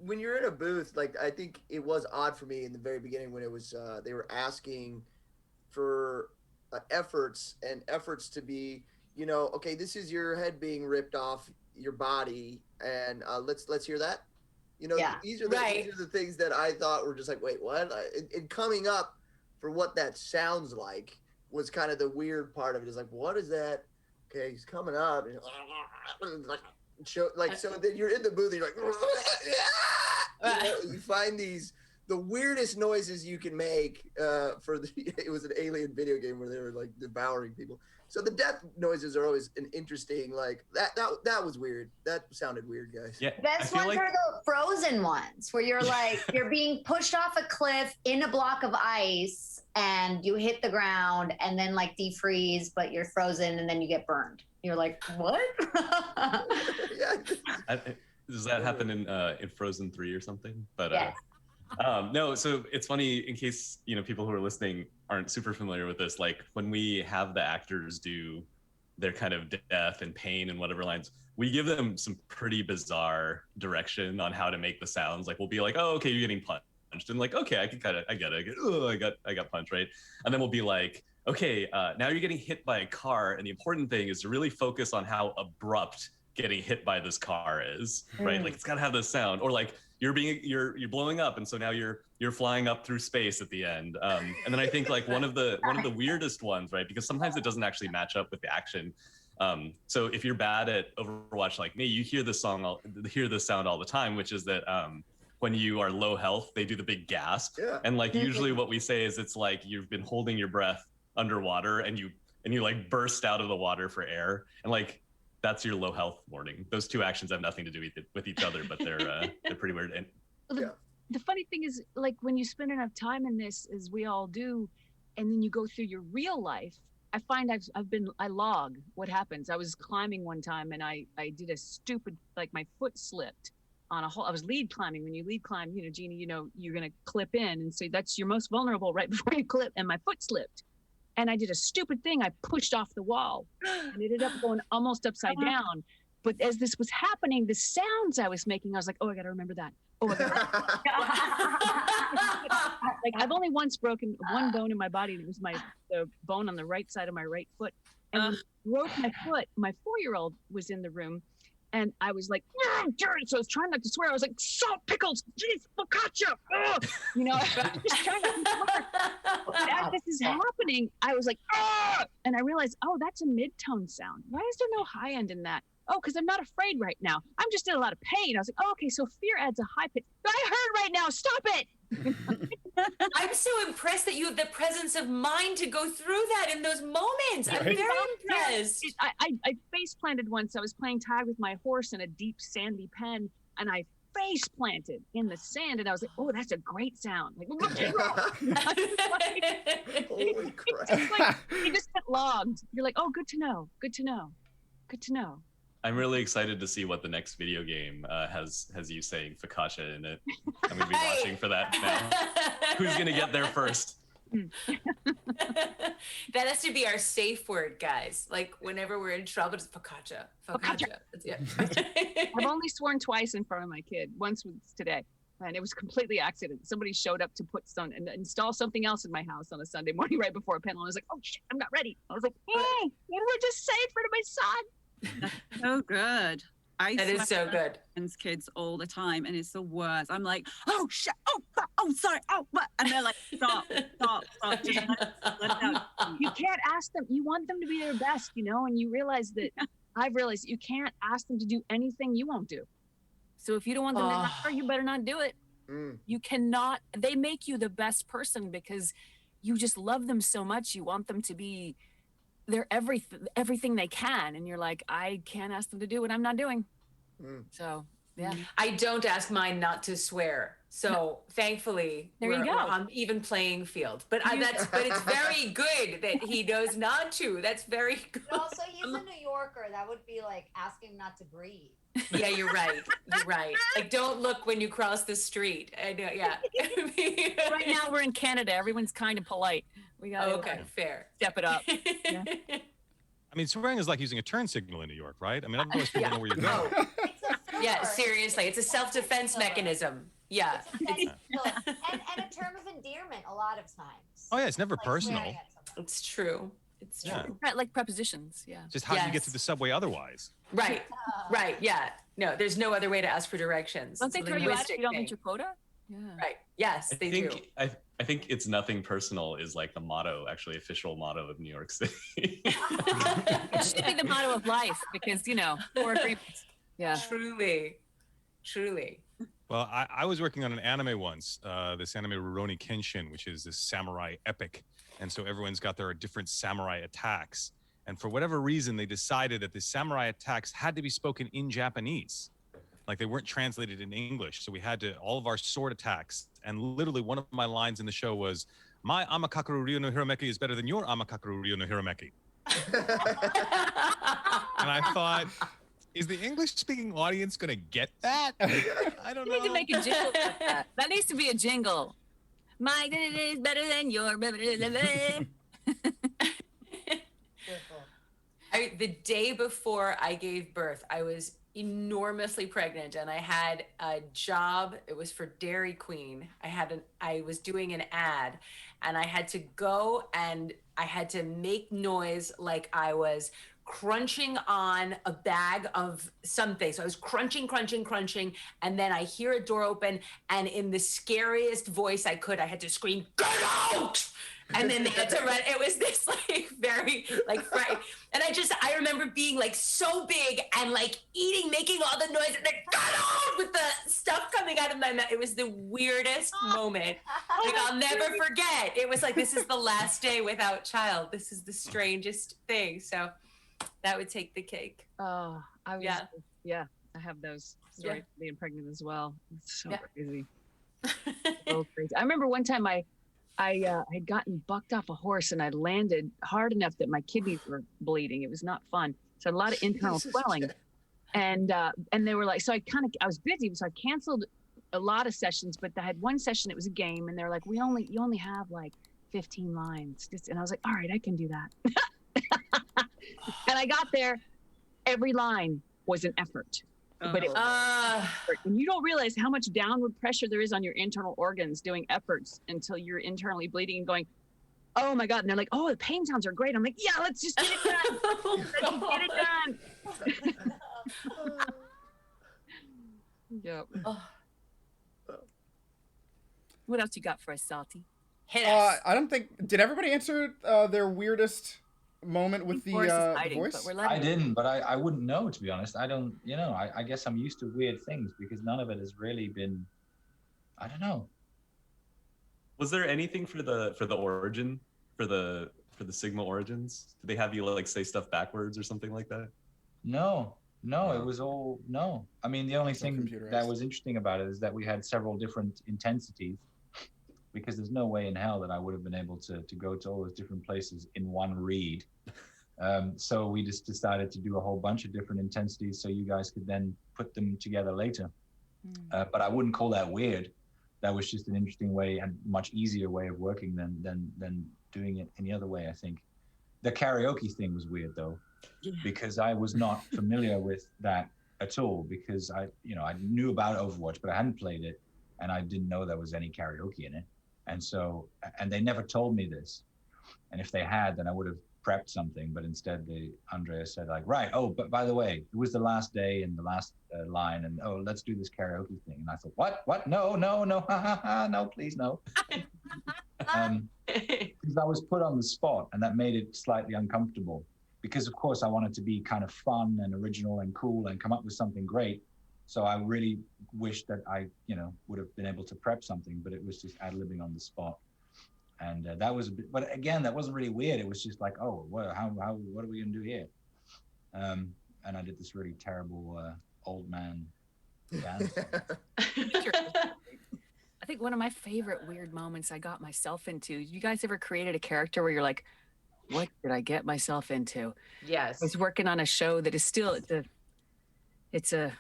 Speaker 9: when you're in a booth, like, I think it was odd for me in the very beginning when it was they were asking for efforts to be, okay, this is your head being ripped off your body, and let's hear that. These are the things that I thought were just like, wait, what? And coming up for what that sounds like was kind of the weird part of it. Is like, what is that? Okay, he's coming up, and so then you're in the booth, and you're like, you find the weirdest noises you can make it was an alien video game where they were like devouring people. So the death noises are always an interesting, like, that was weird. That sounded weird, guys.
Speaker 3: Yeah,
Speaker 11: Best ones are the frozen ones where you're like, you're being pushed off a cliff in a block of ice and you hit the ground and then like defreeze, but you're frozen and then you get burned. You're like, what?
Speaker 3: Does that happen in Frozen 3 or something? But
Speaker 11: Yes.
Speaker 3: no, so it's funny, in case people who are listening aren't super familiar with this, like when we have the actors do their kind of death and pain and whatever lines, we give them some pretty bizarre direction on how to make the sounds. Like we'll be like, oh, okay, you're getting punched, and like, okay, I get it. Oh, I got punched, right? And then we'll be like, okay, now you're getting hit by a car, and the important thing is to really focus on how abrupt getting hit by this car is, right? Like it's got to have this sound, or like you're blowing up, and so now you're flying up through space at the end. And then I think like one of the weirdest ones, right? Because sometimes it doesn't actually match up with the action. So if you're bad at Overwatch like me, you hear this sound all the time, which is that when you are low health, they do the big gasp.
Speaker 9: Yeah.
Speaker 3: And like usually what we say is it's like you've been holding your breath underwater and you like burst out of the water for air, and like that's your low health warning. Those two actions have nothing to do with each other, but they're pretty weird. And
Speaker 6: the funny thing is, like, when you spend enough time in this, as we all do, and then you go through your real life, I find I log what happens. I was climbing one time and I did a stupid, like my foot slipped on a hole. I was lead climbing. When you lead climb, Jeannie, you're going to clip in. And so that's your most vulnerable right before you clip. And my foot slipped. And I did a stupid thing. I pushed off the wall and it ended up going almost upside down. But as this was happening, the sounds I was making, I was like, oh, I got to remember that. Oh, I gotta like I've only once broken one bone in my body. And it was the bone on the right side of my right foot. And when I broke my foot, my 4-year-old was in the room. And I was like, so I was trying not to swear. I was like, salt, pickles, jeez, focaccia. Just trying not to swear. As this is happening, I was like, and I realized, oh, that's a mid-tone sound. Why is there no high end in that? Oh, because I'm not afraid right now. I'm just in a lot of pain. I was like, oh, okay, so fear adds a high pitch. I heard right now, stop it.
Speaker 12: I'm so impressed that you have the presence of mind to go through that in those moments. I'm very impressed.
Speaker 6: I face planted once. I was playing tag with my horse in a deep sandy pen, and I face planted in the sand, and I was like, oh, that's a great sound. Like,
Speaker 9: Holy crap.
Speaker 6: It's like, you just get logged. You're like, oh, good to know. Good to know. Good to know.
Speaker 3: I'm really excited to see what the next video game has you saying focaccia in it. I'm gonna be watching for that now. Who's gonna get there first?
Speaker 12: That has to be our safe word, guys. Like whenever we're in trouble, it's focaccia. Focaccia. That's it.
Speaker 6: I've only sworn twice in front of my kid. Once was today. And it was completely accident. Somebody showed up to put and install something else in my house on a Sunday morning right before a panel. I was like, oh shit, I'm not ready. I was like, what did I just say in front of my son?
Speaker 8: That's so good.
Speaker 12: That is so good.
Speaker 8: Friends, kids all the time, and it's the worst. I'm like, oh shit, oh sorry, oh what? And they're like, stop. Just let it out.
Speaker 6: You can't ask them. You want them to be their best, you know, and you realize that I've realized you can't ask them to do anything you won't do. So if you don't want them to not, you better not do it. You cannot. They make you the best person because you just love them so much. You want them to be their everything they can, and you're like, I can't ask them to do what I'm not doing. So yeah,
Speaker 12: I don't ask mine not to swear. So thankfully,
Speaker 6: there you go.
Speaker 12: We're on even playing field. But but it's very good that he knows not to. That's very good.
Speaker 11: But also, he's a New Yorker. That would be like asking him not to breathe.
Speaker 12: Yeah, you're right. You're right. Like, don't look when you cross the street. I know. Yeah.
Speaker 6: Right now we're in Canada. Everyone's kind of polite. We got
Speaker 12: fair.
Speaker 6: Step it up. Yeah.
Speaker 7: I mean, swearing is like using a turn signal in New York, right? I mean, most people know where you're going.
Speaker 12: Yeah, seriously, it's a self-defense mechanism. Yeah.
Speaker 11: and a term of endearment a lot of times.
Speaker 7: Oh yeah, it's never personal.
Speaker 12: It's true. It's true.
Speaker 6: Like prepositions. Yeah.
Speaker 7: Just how do you get to the subway otherwise?
Speaker 12: Right. Right. Yeah. No, there's no other way to ask for directions.
Speaker 6: Don't they throw you out if you don't meet your quota? Yeah.
Speaker 12: Right. Yes, they do.
Speaker 3: I think it's nothing personal is like the motto, actually official motto of New York City.
Speaker 6: It should be the motto of life because, you know, four agreements. Yeah.
Speaker 12: Truly.
Speaker 7: Well, I was working on an anime once, this anime Rurouni Kenshin, which is this samurai epic. And so everyone's got their different samurai attacks. And for whatever reason, they decided that the samurai attacks had to be spoken in Japanese. Like they weren't translated in English. So we had to, all of our sword attacks. And literally one of my lines in the show was, my Amakakaru Ryu no Hiromeki is better than your Amakakaru Ryu no Hiromeki. And I thought, is the English-speaking audience going to get that? I don't know.
Speaker 6: You need to make a jingle like that. That needs to be a jingle. My is better than your.
Speaker 12: The day before I gave birth, I was enormously pregnant and I had a job. It was for Dairy Queen. I was doing an ad and I had to go and I had to make noise like I was crunching on a bag of something. So I was crunching, and then I hear a door open, and in the scariest voice I could, I had to scream, "Get out!" And then they had to run. It was this like very like fright. And I remember being like so big and like making all the noise and then "Get out!" with the stuff coming out of my mouth. It was the weirdest moment. Like I'll never forget. It was like, this is the last day without child. This is the strangest thing. So that would take the cake.
Speaker 6: Oh, I have those stories being pregnant as well. It's so crazy. So crazy. I remember one time I had gotten bucked off a horse and I landed hard enough that my kidneys were bleeding. It was not fun. So I had a lot of internal swelling. And they were like, so I was busy, so I canceled a lot of sessions, but I had one session, it was a game, and they're like, you only have like 15 lines. And I was like, all right, I can do that. And I got there, every line was an effort. But it was and you don't realize how much downward pressure there is on your internal organs doing efforts until you're internally bleeding and going, oh my God. And they're like, oh, the pain sounds are great. I'm like, yeah, let's just get it done. Let's get it done. Yep. What else you got for us, Salty?
Speaker 12: Hit us.
Speaker 2: I don't think, did everybody answer their weirdest moment with the voice?
Speaker 4: I didn't, but I wouldn't know, to be honest. I don't, I guess I'm used to weird things because none of it has really been, I don't know.
Speaker 3: Was there anything for the origin, for the Sigma origins? Did they have you like say stuff backwards or something like that?
Speaker 4: No, it was all, no. I mean, the only thing that was interesting about it is that we had several different intensities, because there's no way in hell that I would have been able to go to all those different places in one read. So we just decided to do a whole bunch of different intensities so you guys could then put them together later. But I wouldn't call that weird. That was just an interesting way and much easier way of working than doing it any other way, I think. The karaoke thing was weird though, because I was not familiar with that at all, because I knew about Overwatch, but I hadn't played it. and I didn't know there was any karaoke in it. And so, and they never told me this. And if they had, then I would have prepped something. But instead, Andrea said like, right, oh, but by the way, it was the last day and the last line, and oh, let's do this karaoke thing. And I thought, what? No, no, please, no. Because I was put on the spot, and that made it slightly uncomfortable. Because of course I wanted to be kind of fun and original and cool and come up with something great. So I really wished that I, would have been able to prep something, but it was just ad-libbing on the spot. And that was a bit, but again, that wasn't really weird. It was just like, oh, what are we gonna do here? And I did this really terrible old man dance.
Speaker 6: I think one of my favorite weird moments I got myself into. You guys ever created a character where you're like, what did I get myself into?
Speaker 5: Yes.
Speaker 6: I was working on a show that is still, it's a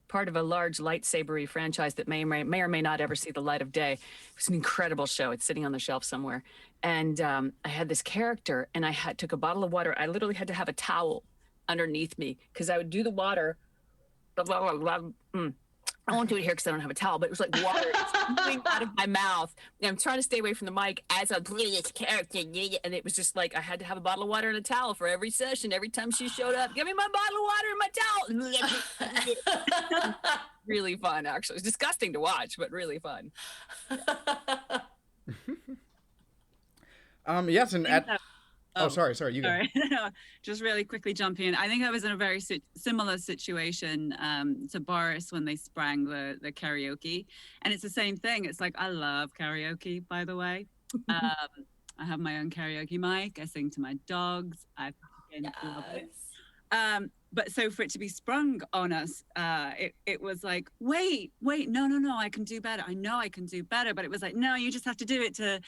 Speaker 6: part of a large lightsabery franchise that may or may not ever see the light of day. It was an incredible show. It's sitting on the shelf somewhere. And I had this character, and I took a bottle of water. I literally had to have a towel underneath me because I would do the water. I won't do it here because I don't have a towel, but it was like water coming out of my mouth. And I'm trying to stay away from the mic as I'm playing this character. And it was just like I had to have a bottle of water and a towel for every session. Every time she showed up, give me my bottle of water and my towel. Really fun, actually. It's disgusting to watch, but really fun.
Speaker 2: Yes, and sorry, you go.
Speaker 8: No, just really quickly jump in. I think I was in a very similar situation to Boris when they sprang the karaoke, and it's the same thing. It's like, I love karaoke, by the way. I have my own karaoke mic. I sing to my dogs. I fucking love it. But so for it to be sprung on us, it was like, wait, no, I can do better. I know I can do better, but it was like, no, you just have to do it to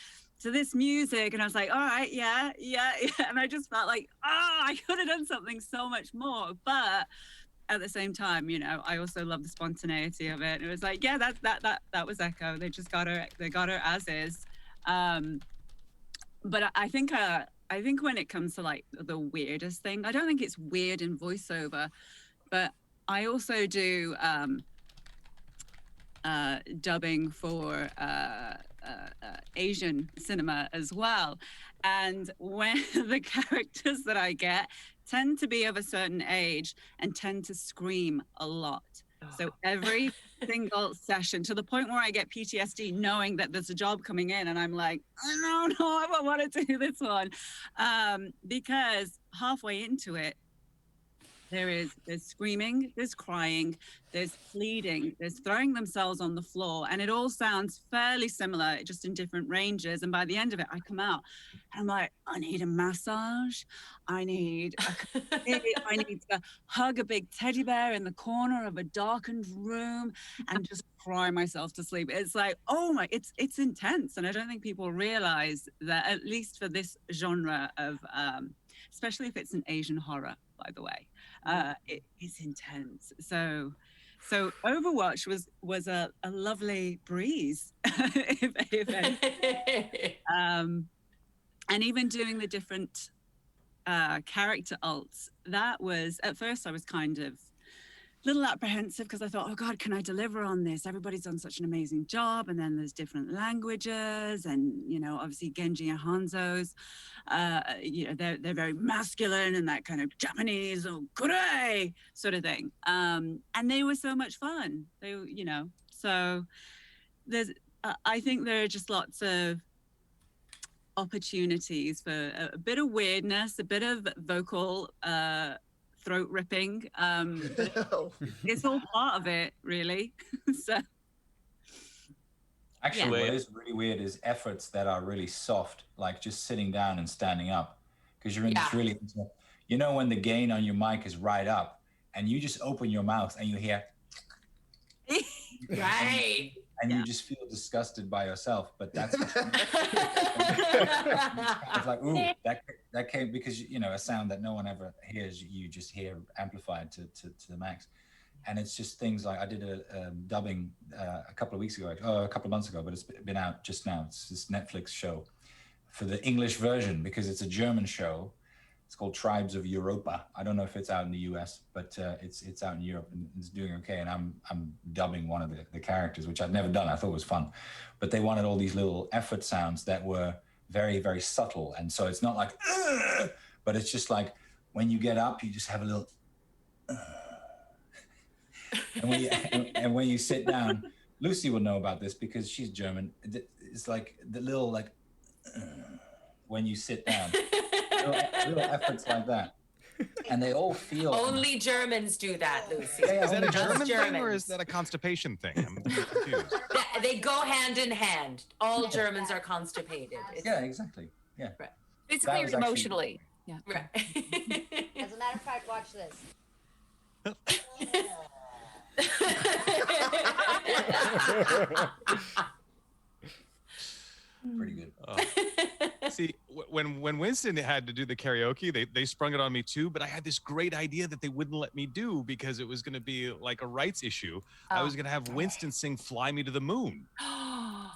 Speaker 8: this music. And I was like, all right, yeah. And I just felt like, I could have done something so much more. But at the same time, I also love the spontaneity of it. It was like, yeah, that was Echo. They just got her as is. But I think when it comes to like the weirdest thing, I don't think it's weird in voiceover, but I also do dubbing for Asian cinema as well. And when the characters that I get tend to be of a certain age and tend to scream a lot. So every single session, to the point where I get PTSD knowing that there's a job coming in, and I'm like, I don't know if I want to do this one. Because halfway into it, there's screaming, there's crying, there's pleading, there's throwing themselves on the floor, and it all sounds fairly similar, just in different ranges. And by the end of it, I come out and I'm like, I need a massage. I need to hug a big teddy bear in the corner of a darkened room and just cry myself to sleep. It's like, it's intense. And I don't think people realize that, at least for this genre of, especially if it's an Asian horror, by the way, it is intense. So Overwatch was a lovely breeze, if anything. And even doing the different character alts, that was, at first I was kind of a little apprehensive because I thought, oh God, can I deliver on this? Everybody's done such an amazing job. And then there's different languages, and obviously Genji and Hanzo's, they're very masculine and that kind of Japanese kure sort of thing. And they were so much fun. So there's, I think there are just lots of opportunities for a bit of weirdness, a bit of vocal throat ripping. It's all part of it, really. So
Speaker 4: actually, what is really weird is efforts that are really soft, like just sitting down and standing up, because you're in this really, when the gain on your mic is right up, and you just open your mouth and you hear,
Speaker 12: right.
Speaker 4: And you just feel disgusted by yourself, but that's it's like, ooh, that came because a sound that no one ever hears, you just hear amplified to the max. And it's just things like, I did a dubbing a couple of months ago, but it's been out just now. It's this Netflix show for the English version, because it's a German show. It's called Tribes of Europa. I don't know if it's out in the US, but it's out in Europe and it's doing okay. And I'm dubbing one of the characters, which I'd never done. I thought was fun, but they wanted all these little effort sounds that were very, very subtle. And so it's not like, but it's just like when you get up, you just have a little, and when you sit down, Lucy will know about this because she's German. It's like the little like when you sit down, little efforts like that, and they all feel.
Speaker 12: Only Germans do that, Lucy.
Speaker 7: Is that a
Speaker 12: Just
Speaker 7: German thing or
Speaker 12: Germans.
Speaker 7: is that a constipation thing? I'm confused.
Speaker 12: They go hand in hand. All Germans are constipated.
Speaker 4: Yeah, exactly. Yeah.
Speaker 12: Right.
Speaker 6: Physically or emotionally. Yeah.
Speaker 12: Right.
Speaker 11: As a matter of fact, watch this.
Speaker 4: Pretty good.
Speaker 7: See, when Winston had to do the karaoke, they sprung it on me too, but I had this great idea that they wouldn't let me do because it was going to be like a rights issue. I was going to have Winston sing Fly Me to the Moon.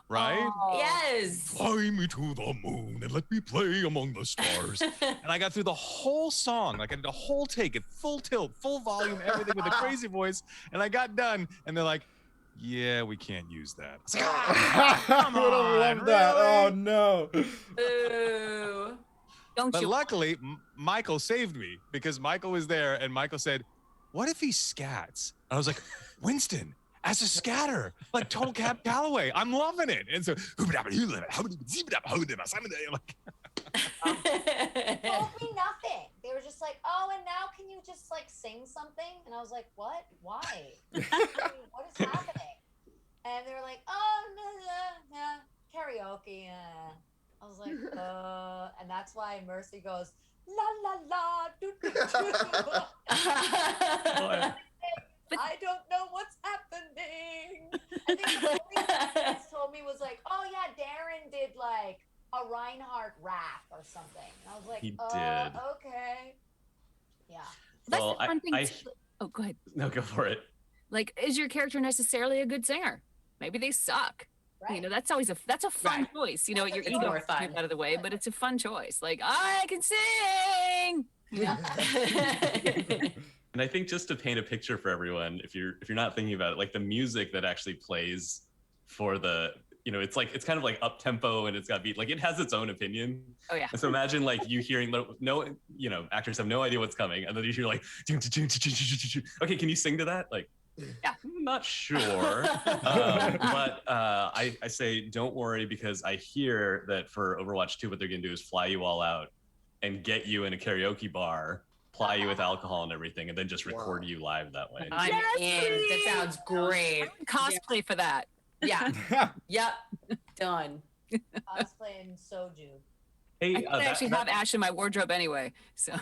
Speaker 7: Right?
Speaker 12: Yes.
Speaker 7: Fly me to the moon and let me play among the stars. And I got through the whole song. Like I did a whole take at full tilt, full volume, everything with a crazy voice. And I got done and they're like, yeah, we can't use that. I was like,
Speaker 2: I would have loved that. Oh no.
Speaker 12: Ooh.
Speaker 7: But luckily, Michael saved me because Michael was there and Michael said, what if he scats? And I was like, Winston, as a scatter, like total Cab Calloway. I'm loving it. And so,
Speaker 11: Told me nothing. They were just like, oh, and now can you just like sing something? And I was like, what? Why? What is happening? And they were like, oh, no, karaoke. I was like, and that's why Mercy goes, la la la, doo, doo, doo. I don't know what's happening. I think the only thing they told me was like, oh yeah, Darren did like a Reinhardt rap or something. And I was like,
Speaker 3: He did.
Speaker 11: Okay. Yeah.
Speaker 6: That's
Speaker 3: Well,
Speaker 6: the fun thing.
Speaker 3: I-
Speaker 6: Oh, go ahead.
Speaker 3: No, go for it.
Speaker 6: Like, is your character necessarily a good singer? Maybe they suck.
Speaker 11: Right.
Speaker 6: You know, that's always that's a fun choice. You know, your
Speaker 12: It's
Speaker 6: ego
Speaker 12: more
Speaker 6: gets
Speaker 12: fun.
Speaker 6: out of the way, but it's a fun choice. Like, I can sing.
Speaker 3: And I think just to paint a picture for everyone, if you're not thinking about it, like the music that actually plays for the, you know, it's kind of like up tempo and it's got beat, like it has its own opinion.
Speaker 6: Oh yeah.
Speaker 3: And so imagine like you hearing no, you know, actors have no idea what's coming, and then you hear like, okay, can you sing to that? Like,
Speaker 6: yeah,
Speaker 3: I'm not sure. But I say don't worry because I hear that for Overwatch 2, what they're gonna do is fly you all out and get you in a karaoke bar, ply you with alcohol and everything, and then just record you live that way.
Speaker 12: I'm in. That sounds great.
Speaker 6: Cosplay for that.
Speaker 12: Yeah. Yep. Done.
Speaker 11: Cosplay and soju.
Speaker 3: Hey,
Speaker 6: I actually have Ash in my wardrobe anyway. So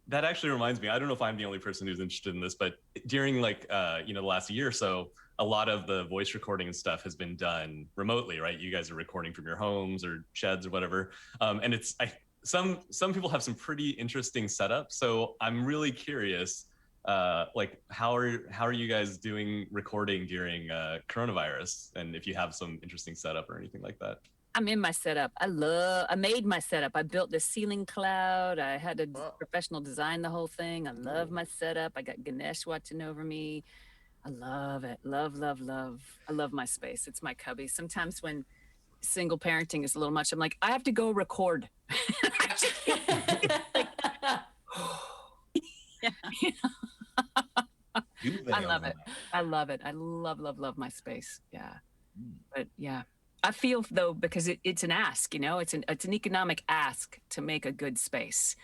Speaker 3: that actually reminds me, I don't know if I'm the only person who's interested in this, but during like, you know, the last year or so, a lot of the voice recording and stuff has been done remotely, right? You guys are recording from your homes or sheds or whatever. And it's, some people have some pretty interesting setups. So I'm really curious, like how are you guys doing recording during coronavirus? And if you have some interesting setup or anything like that.
Speaker 6: I'm in my setup. I made my setup. I built the ceiling cloud. I had a professional design the whole thing. I love my setup. I got Ganesh watching over me. I love it. Love, love, love. I love my space. It's my cubby. Sometimes when single parenting is a little much, I'm like, I have to go record. I love it. I love it. I love, love, love my space. Yeah. But yeah. I feel though, because it's an ask, you know, it's an economic ask to make a good space.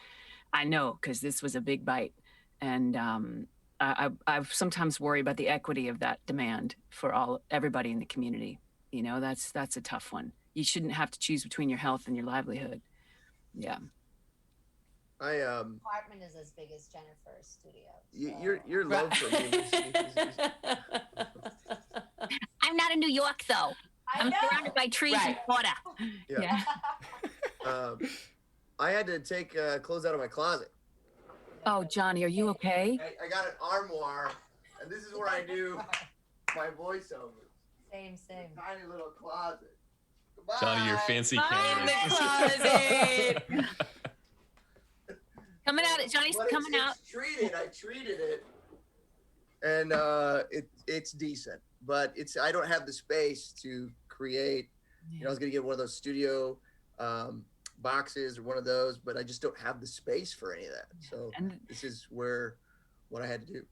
Speaker 6: I know, because this was a big bite. And I've sometimes worry about the equity of that demand for everybody in the community. You know, that's a tough one. You shouldn't have to choose between your health and your livelihood. Yeah.
Speaker 11: Apartment is as big as Jennifer's studio.
Speaker 9: So. Your love for me.
Speaker 6: I'm not in New York though. I'm surrounded by trees and water.
Speaker 9: Yeah. I had to take clothes out of my closet.
Speaker 6: Oh, Johnny, are you okay?
Speaker 9: I got an armoire, and this is where I do my voiceover.
Speaker 11: Same.
Speaker 9: Tiny little closet. Goodbye.
Speaker 3: Johnny, your fancy
Speaker 12: In
Speaker 3: camera.
Speaker 12: the closet.
Speaker 10: Coming out. Johnny's
Speaker 9: But
Speaker 10: coming out.
Speaker 9: I treated it, and it's decent, but I don't have the space to create. I was gonna get one of those studio boxes or one of those, but I just don't have the space for any of that. So this is what I had to do.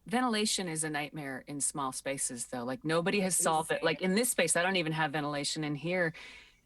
Speaker 6: Ventilation is a nightmare in small spaces, though. Like nobody has solved it. Like in this space, I don't even have ventilation in here.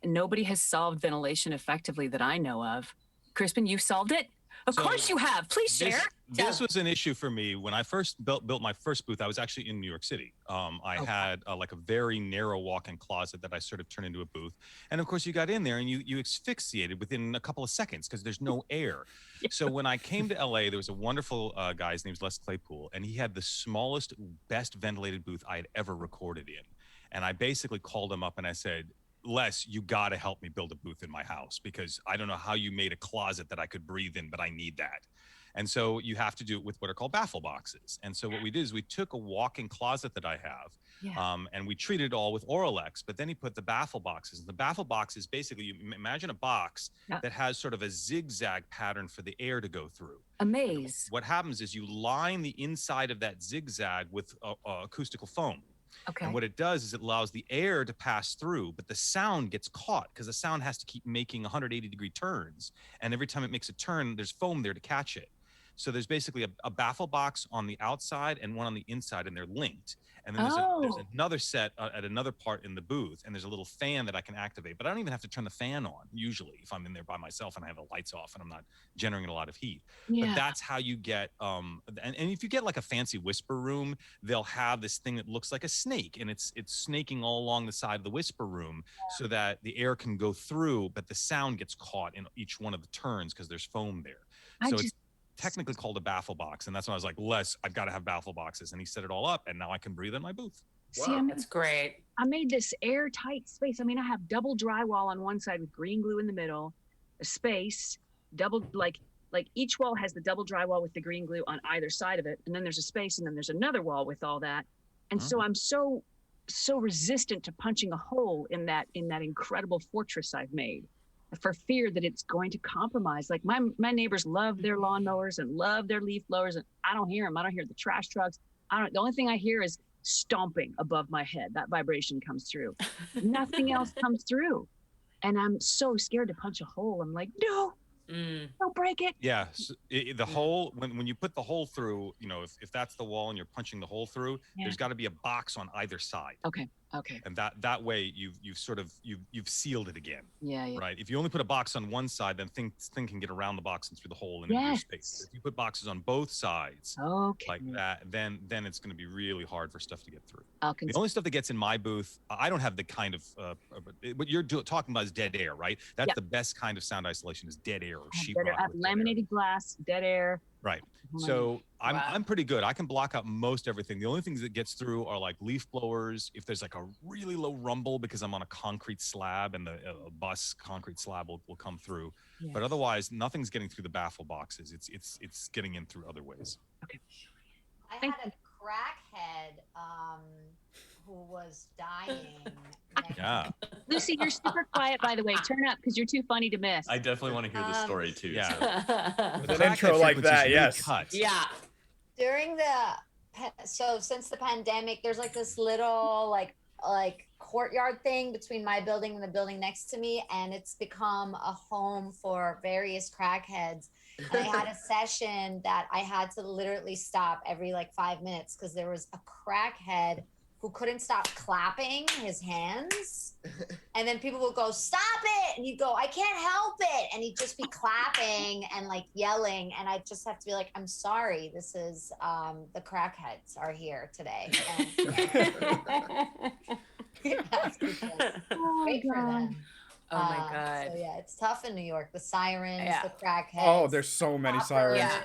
Speaker 6: And nobody has solved ventilation effectively that I know of. Crispin, you've solved it? Of course you have. Please share.
Speaker 7: This was an issue for me when I first built my first booth. I was actually in New York City. I had like a very narrow walk-in closet that I sort of turned into a booth. And of course, you got in there and you asphyxiated within a couple of seconds because there's no air. So when I came to LA, there was a wonderful guy. His name's Les Claypool, and he had the smallest, best ventilated booth I had ever recorded in. And I basically called him up and I said, Les, you got to help me build a booth in my house because I don't know how you made a closet that I could breathe in, but I need that. And so you have to do it with what are called baffle boxes. And so what we did is we took a walk-in closet that I have, and we treated it all with Oralex, but then he put the baffle boxes. And the baffle boxes, basically, you imagine a box that has sort of a zigzag pattern for the air to go through.
Speaker 6: A maze.
Speaker 7: What happens is you line the inside of that zigzag with acoustical foam.
Speaker 6: Okay.
Speaker 7: And what it does is it allows the air to pass through, but the sound gets caught because the sound has to keep making 180-degree turns. And every time it makes a turn, there's foam there to catch it. So there's basically a baffle box on the outside and one on the inside, and they're linked. And then there's another set at another part in the booth, and there's a little fan that I can activate. But I don't even have to turn the fan on, usually, if I'm in there by myself and I have the lights off and I'm not generating a lot of heat.
Speaker 6: Yeah.
Speaker 7: But that's how you get, and if you get like a fancy whisper room, they'll have this thing that looks like a snake, and it's snaking all along the side of the whisper room so that the air can go through, but the sound gets caught in each one of the turns because there's foam there. So it's technically called a baffle box, and that's when I was like, Les, I've got to have baffle boxes, and he set it all up, and now I can breathe in my booth.
Speaker 6: See,
Speaker 12: That's great.
Speaker 6: I made this airtight space. I mean, I have double drywall on one side with green glue in the middle, a space, double like each wall has the double drywall with the green glue on either side of it, and then there's a space, and then there's another wall with all that. And so I'm so resistant to punching a hole in that incredible fortress I've made, for fear that it's going to compromise. Like my neighbors love their lawnmowers and love their leaf blowers, and I don't hear them. I don't hear the trash trucks. The only thing I hear is stomping above my head. That vibration comes through. Nothing else comes through. And I'm so scared to punch a hole. I'm like, no, don't break it.
Speaker 7: Yeah, so the hole, when you put the hole through, if that's the wall and you're punching the hole through, there's got to be a box on either side.
Speaker 6: Okay.
Speaker 7: And that way you've sealed it again.
Speaker 6: Yeah.
Speaker 7: Right. If you only put a box on one side, then thing can get around the box and through the hole and into your space. If you put boxes on both sides like that, then it's going to be really hard for stuff to get through. The only stuff that gets in my booth, I don't have the kind of what you're talking about is dead air, right? That's the best kind of sound isolation is dead air or sheetrock.
Speaker 6: I have laminated glass, dead air.
Speaker 7: Right. So I'm pretty good. I can block out most everything. The only things that gets through are like leaf blowers. If there's like a really low rumble because I'm on a concrete slab and the bus concrete slab will come through. Yes. But otherwise, nothing's getting through the baffle boxes. It's getting in through other ways.
Speaker 6: Okay.
Speaker 11: I had a crackhead who was dying.
Speaker 7: Yeah.
Speaker 6: Lucy, you're super quiet, by the way. Turn up because you're too funny to miss.
Speaker 3: I definitely want to hear the story too.
Speaker 7: Yeah.
Speaker 2: With an intro like that, yes.
Speaker 12: Yeah.
Speaker 11: During since the pandemic, there's like this little like courtyard thing between my building and the building next to me, and it's become a home for various crackheads. And I had a session that I had to literally stop every 5 minutes because there was a crackhead who couldn't stop clapping his hands. And then people would go, stop it. And he'd go, I can't help it. And he'd just be clapping and yelling. And I'd just have to be like, I'm sorry. This is, the crackheads are here today. Wait for them.
Speaker 12: Oh my God.
Speaker 11: So yeah, it's tough in New York. The sirens, the crackheads.
Speaker 2: Oh, there's so many sirens.
Speaker 12: Yeah.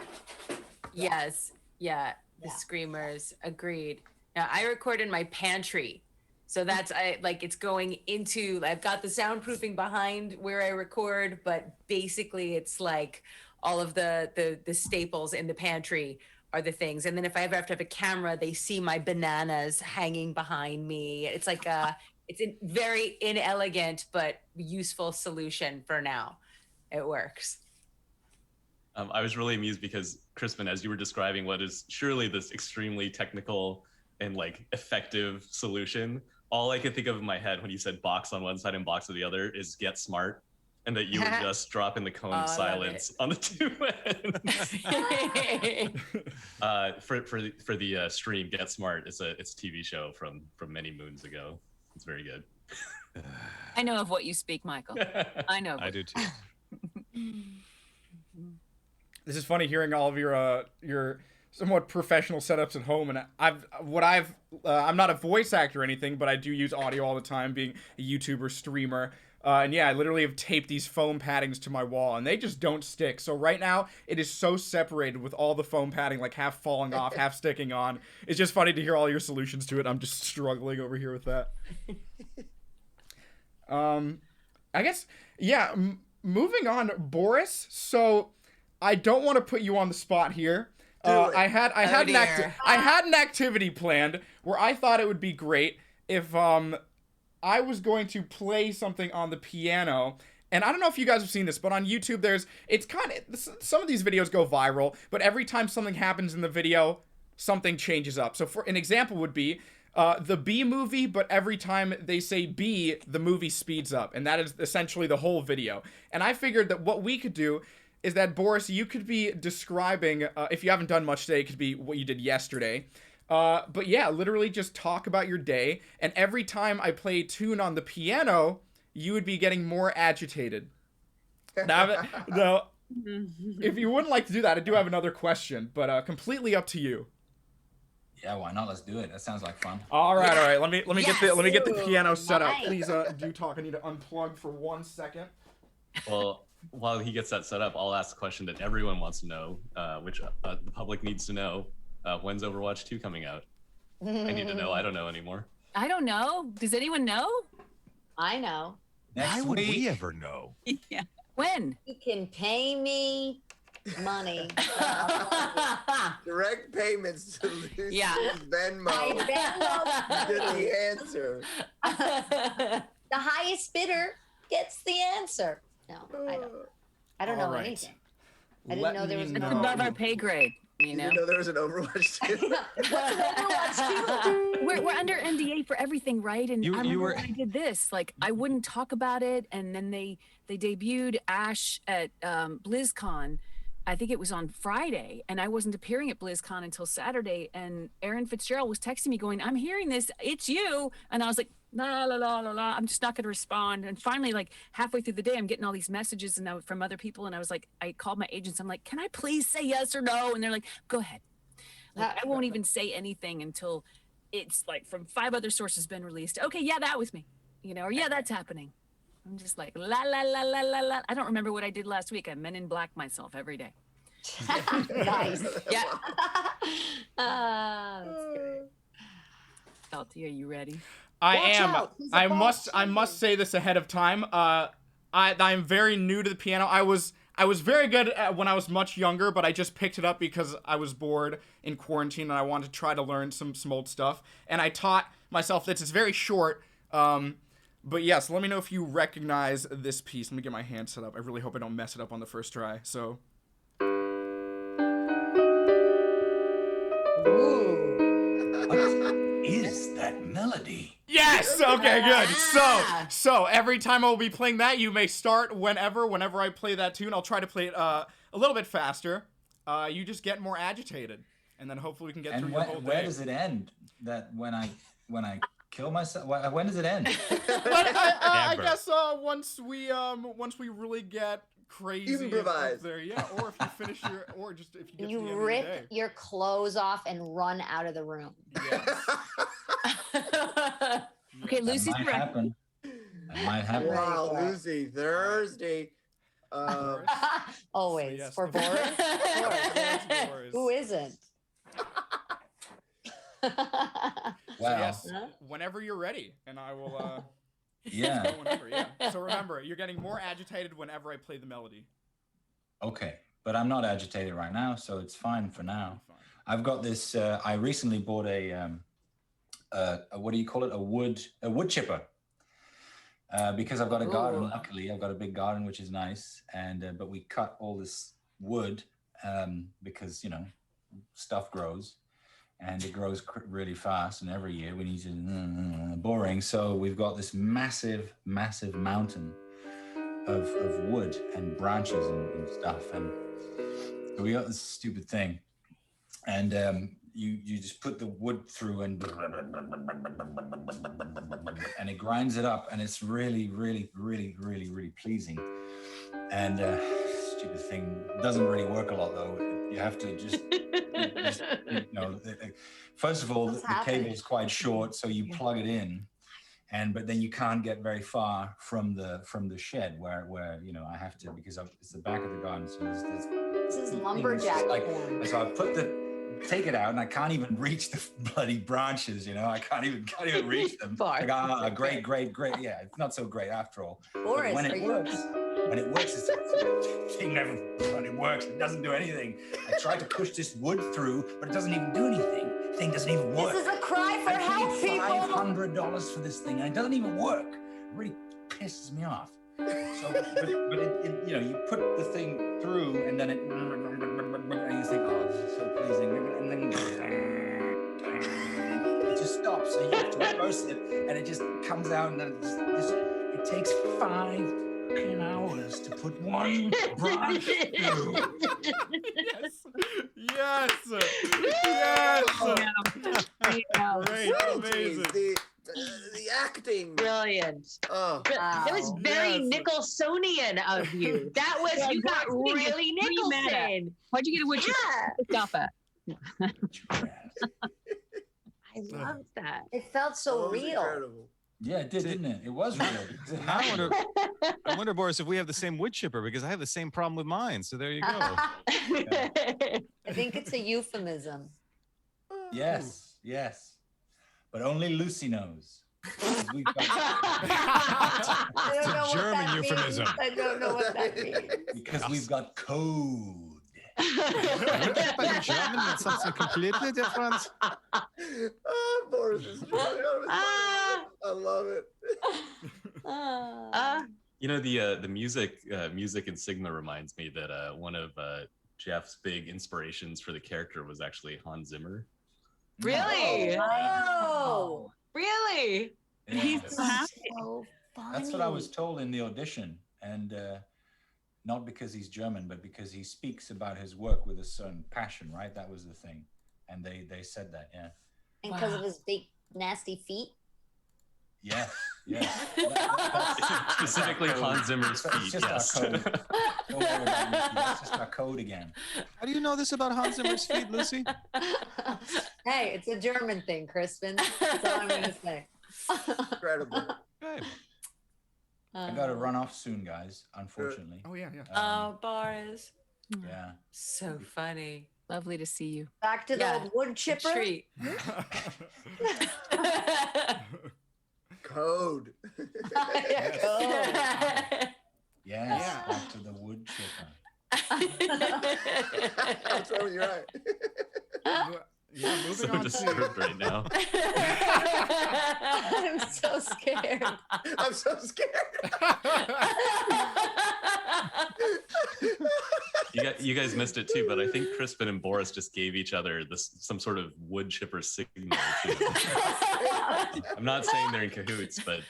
Speaker 12: Yes. Yeah. The screamers. Agreed. Now I record in my pantry. So that's it's going into, I've got the soundproofing behind where I record, but basically it's like all of the staples in the pantry are the things. And then if I ever have to have a camera, they see my bananas hanging behind me. It's like it's a very inelegant but useful solution for now. It works.
Speaker 3: I was really amused because Crispin, as you were describing what is surely this extremely technical and like effective solution, all I could think of in my head when you said box on one side and box on the other is get smart, and that you were just dropping the cone of silence on the two ends. For the stream, Get Smart. It's a TV show from many moons ago. It's very good.
Speaker 10: I know of what you speak, Michael. I know.
Speaker 7: I do too.
Speaker 2: This is funny hearing all of your somewhat professional setups at home, and I'm not a voice actor or anything, but I do use audio all the time, being a YouTuber streamer. And yeah, I literally have taped these foam paddings to my wall, and they just don't stick. So right now, it is so separated with all the foam padding, like half falling off, half sticking on. It's just funny to hear all your solutions to it. I'm just struggling over here with that. I guess, yeah, moving on, Boris. So I don't want to put you on the spot here. I had an activity planned where I thought it would be great if I was going to play something on the piano. And I don't know if you guys have seen this, but on YouTube some of these videos go viral, but every time something happens in the video, something changes up. So for an example would be the Bee movie, but every time they say Bee, the movie speeds up, and that is essentially the whole video. And I figured that what we could do is that, Boris, you could be describing, if you haven't done much today, it could be what you did yesterday. But yeah, literally just talk about your day, and every time I play a tune on the piano, you would be getting more agitated. Now, if you wouldn't like to do that, I do have another question, but completely up to you.
Speaker 4: Yeah, why not? Let's do it. That sounds like fun.
Speaker 2: All right. Let me get the piano set up. Please do talk. I need to unplug for 1 second.
Speaker 3: Well, while he gets that set up, I'll ask a question that everyone wants to know, which the public needs to know. When's Overwatch 2 coming out? I need to know. I don't know anymore.
Speaker 10: I don't know. Does anyone know?
Speaker 11: I know.
Speaker 7: Why would we ever know?
Speaker 8: Yeah.
Speaker 10: When?
Speaker 11: You can pay me money.
Speaker 9: Direct payments to Lucy's
Speaker 12: Yeah.
Speaker 9: Venmo.
Speaker 11: I
Speaker 9: Get the answer.
Speaker 11: The highest bidder gets the answer. No, I don't know
Speaker 2: All right.
Speaker 11: anything. I didn't know there was
Speaker 10: It's above our pay grade. You
Speaker 9: You
Speaker 10: know,
Speaker 9: didn't know there was an Overwatch 2?
Speaker 10: we're under NDA for everything, right? And
Speaker 7: You-
Speaker 10: I
Speaker 7: you
Speaker 10: remember
Speaker 7: were-
Speaker 10: when I did this, like I wouldn't talk about it, and then they debuted Ash at BlizzCon. I think it was on Friday, and I wasn't appearing at BlizzCon until Saturday. And Aaron Fitzgerald was texting me, going, "I'm hearing this. It's you." And I was like, "La la la la la. I'm just not going to respond." And finally, like halfway through the day, I'm getting all these messages and from other people, and I was like, I called my agents. I'm like, "Can I please say yes or no?" And they're like, "Go ahead." Like, I won't even say anything until it's like from 5 other sources been released. Okay, yeah, that was me. Or yeah, that's happening. I'm just like la la la la la la. I don't remember what I did last week. I Men in Black myself every day.
Speaker 11: Nice.
Speaker 12: Yeah.
Speaker 11: That's great.
Speaker 10: Salty, are you ready?
Speaker 2: I
Speaker 11: Watch
Speaker 2: am.
Speaker 11: out, he's a boss.
Speaker 2: I must say this ahead of time. I'm very new to the piano. I was very good when I was much younger, but I just picked it up because I was bored in quarantine and I wanted to try to learn some old stuff. And I taught myself this. It's very short. But yes, let me know if you recognize this piece. Let me get my hand set up. I really hope I don't mess it up on the first try. So.
Speaker 4: What is that melody?
Speaker 2: Yes. Okay. Good. So every time I will be playing that, you may start whenever I play that tune. I'll try to play it a little bit faster. You just get more agitated, and then hopefully we can get through your whole day.
Speaker 4: Where does it end? That when I kill myself? When does it end?
Speaker 2: I guess once we really get crazy
Speaker 9: Improvise.
Speaker 2: up there, yeah. Or if you finish if you get to the end
Speaker 11: You
Speaker 2: of the
Speaker 11: rip
Speaker 2: day.
Speaker 11: your clothes off and run out of the room.
Speaker 2: Yes.
Speaker 10: Okay, Lucy's
Speaker 4: That might
Speaker 10: correct.
Speaker 4: happen. That might happen.
Speaker 9: Wow, Lucy, Thursday.
Speaker 11: Always.
Speaker 2: yes.
Speaker 11: For Boris?
Speaker 2: Boris.
Speaker 11: Who isn't?
Speaker 2: So
Speaker 4: Wow.
Speaker 2: yes, whenever you're ready, and I will.
Speaker 4: Yeah.
Speaker 2: Whenever, yeah. So remember, you're getting more agitated whenever I play the melody.
Speaker 4: Okay, but I'm not agitated right now, so it's fine for now.
Speaker 2: Fine.
Speaker 4: I've got this. I recently bought a what do you call it? A wood chipper. Because I've got a garden.
Speaker 11: Ooh.
Speaker 4: Luckily, I've got a big garden, which is nice. And but we cut all this wood because, you know, stuff grows. And it grows really fast, and every year we need to boring. So we've got this massive mountain of wood and branches and stuff, and so we got this stupid thing, and you just put the wood through and it grinds it up, and it's really pleasing. And stupid thing doesn't really work a lot though. You have to just you know, first of all, the cable is quite short, so you plug it in, but then you can't get very far from the shed where you know I have to, because it's the back of the garden, so
Speaker 11: this is lumberjack form.
Speaker 4: So I take it out, and I can't even reach the bloody branches. You know, I can't even reach them. Like, great, yeah, it's not so great after all.
Speaker 11: Boris,
Speaker 4: when it works, it's thing never bloody works. It doesn't do anything. I tried to push this wood through, but it doesn't even do anything. The thing doesn't even work.
Speaker 11: This is a cry for help, people.
Speaker 4: $500 for this thing, and it doesn't even work. It really pisses me off. So, but it, you know, you put the thing through, and then and you think, oh, this is so pleasing, and then it just stops, and you have to reverse it, and it just comes out, and then it takes 5 hours to put one branch through.
Speaker 2: Yes. Great, amazing.
Speaker 9: The acting,
Speaker 5: brilliant.
Speaker 9: Oh,
Speaker 5: it was very Nicholsonian of you. That was you got really Nicholson.
Speaker 6: Why'd you get a wood chipper? Stop it.
Speaker 5: I love that.
Speaker 11: It felt so real.
Speaker 9: Incredible.
Speaker 4: Yeah, it did, didn't it? It was real.
Speaker 7: I wonder, Boris, if we have the same wood chipper, because I have the same problem with mine. So there you go.
Speaker 11: I think it's a euphemism.
Speaker 4: Yes. But only Lucy knows. We've got...
Speaker 7: It's a German euphemism.
Speaker 11: I don't know what that means.
Speaker 4: Because we've got code.
Speaker 7: But in German, it's something completely different.
Speaker 9: Boris is I love it.
Speaker 3: You know, the music in Sigma reminds me that one of Jeff's big inspirations for the character was actually Hans Zimmer.
Speaker 5: Really?
Speaker 11: Oh,
Speaker 5: really?
Speaker 4: Yeah,
Speaker 8: He's so happy.
Speaker 11: so funny.
Speaker 4: that's what I was told in the audition, and not because he's German, but because he speaks about his work with a certain passion, right? That was the thing, and they said that, yeah.
Speaker 11: And because of his big nasty feet.
Speaker 4: Yes.
Speaker 3: Specifically Hans Zimmer's feet, yes.
Speaker 4: Our code. Don't worry about Lucy. That's just our code again.
Speaker 7: How do you know this about Hans Zimmer's feet, Lucy?
Speaker 11: Hey, it's a German thing, Crispin. That's all I'm going to say.
Speaker 9: Incredible.
Speaker 7: Good.
Speaker 4: I got to run off soon, guys, unfortunately.
Speaker 2: Oh yeah.
Speaker 12: Oh, Boris.
Speaker 4: Yeah.
Speaker 12: So funny.
Speaker 6: Lovely to see you.
Speaker 11: Back to the old wood chipper.
Speaker 12: Treat.
Speaker 9: Code.
Speaker 4: Yes. Back to the wood chipper.
Speaker 9: I'm telling you, right.
Speaker 2: Yeah, moving
Speaker 3: So
Speaker 2: on
Speaker 3: disturbed right now.
Speaker 11: I'm so scared.
Speaker 9: I'm so scared.
Speaker 3: You guys missed it too, but I think Crispin and Boris just gave each other some sort of wood chipper signal too. I'm not saying they're in cahoots, but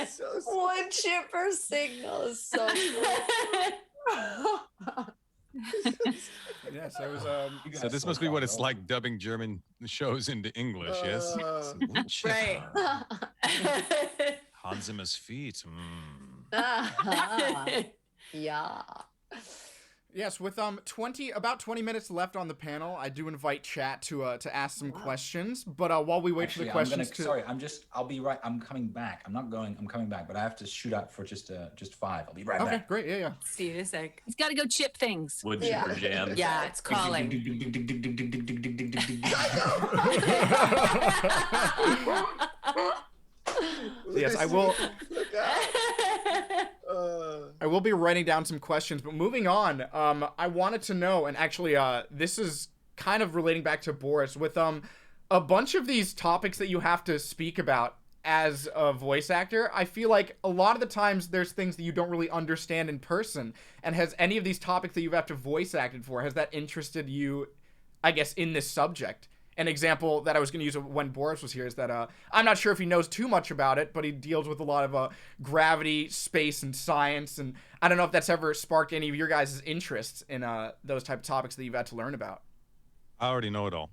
Speaker 9: So
Speaker 11: Wood chipper signal is so cool.
Speaker 2: Yes, I was.
Speaker 7: So this must be what it's like dubbing German shows into English, yes? Wood chipper.
Speaker 12: Right.
Speaker 7: Hans Zimmer's feet. Mm.
Speaker 11: Yeah.
Speaker 2: Yes, with about 20 minutes left on the panel, I do invite chat to ask some questions. But while we wait for the questions,
Speaker 4: I'll be right. I'm coming back. I'm not going. I'm coming back, but I have to shoot out for just 5. I'll be right back.
Speaker 2: Okay, great. Yeah.
Speaker 12: See you in a sec.
Speaker 6: He's got to go chip things.
Speaker 3: wood chipper jam.
Speaker 12: Yeah, it's calling.
Speaker 2: Yes, I will. I will be writing down some questions, but moving on, I wanted to know, and actually, this is kind of relating back to Boris, with a bunch of these topics that you have to speak about. as a voice actor, I feel like a lot of the times there's things that you don't really understand in person. And has any of these topics that you've had to voice acted for, has that interested you, I guess, in this subject? An example that I was going to use when Boris was here is that I'm not sure if he knows too much about it, but he deals with a lot of gravity, space, and science. And I don't know if that's ever sparked any of your guys' interests in those type of topics that you've had to learn about.
Speaker 7: I already know it all.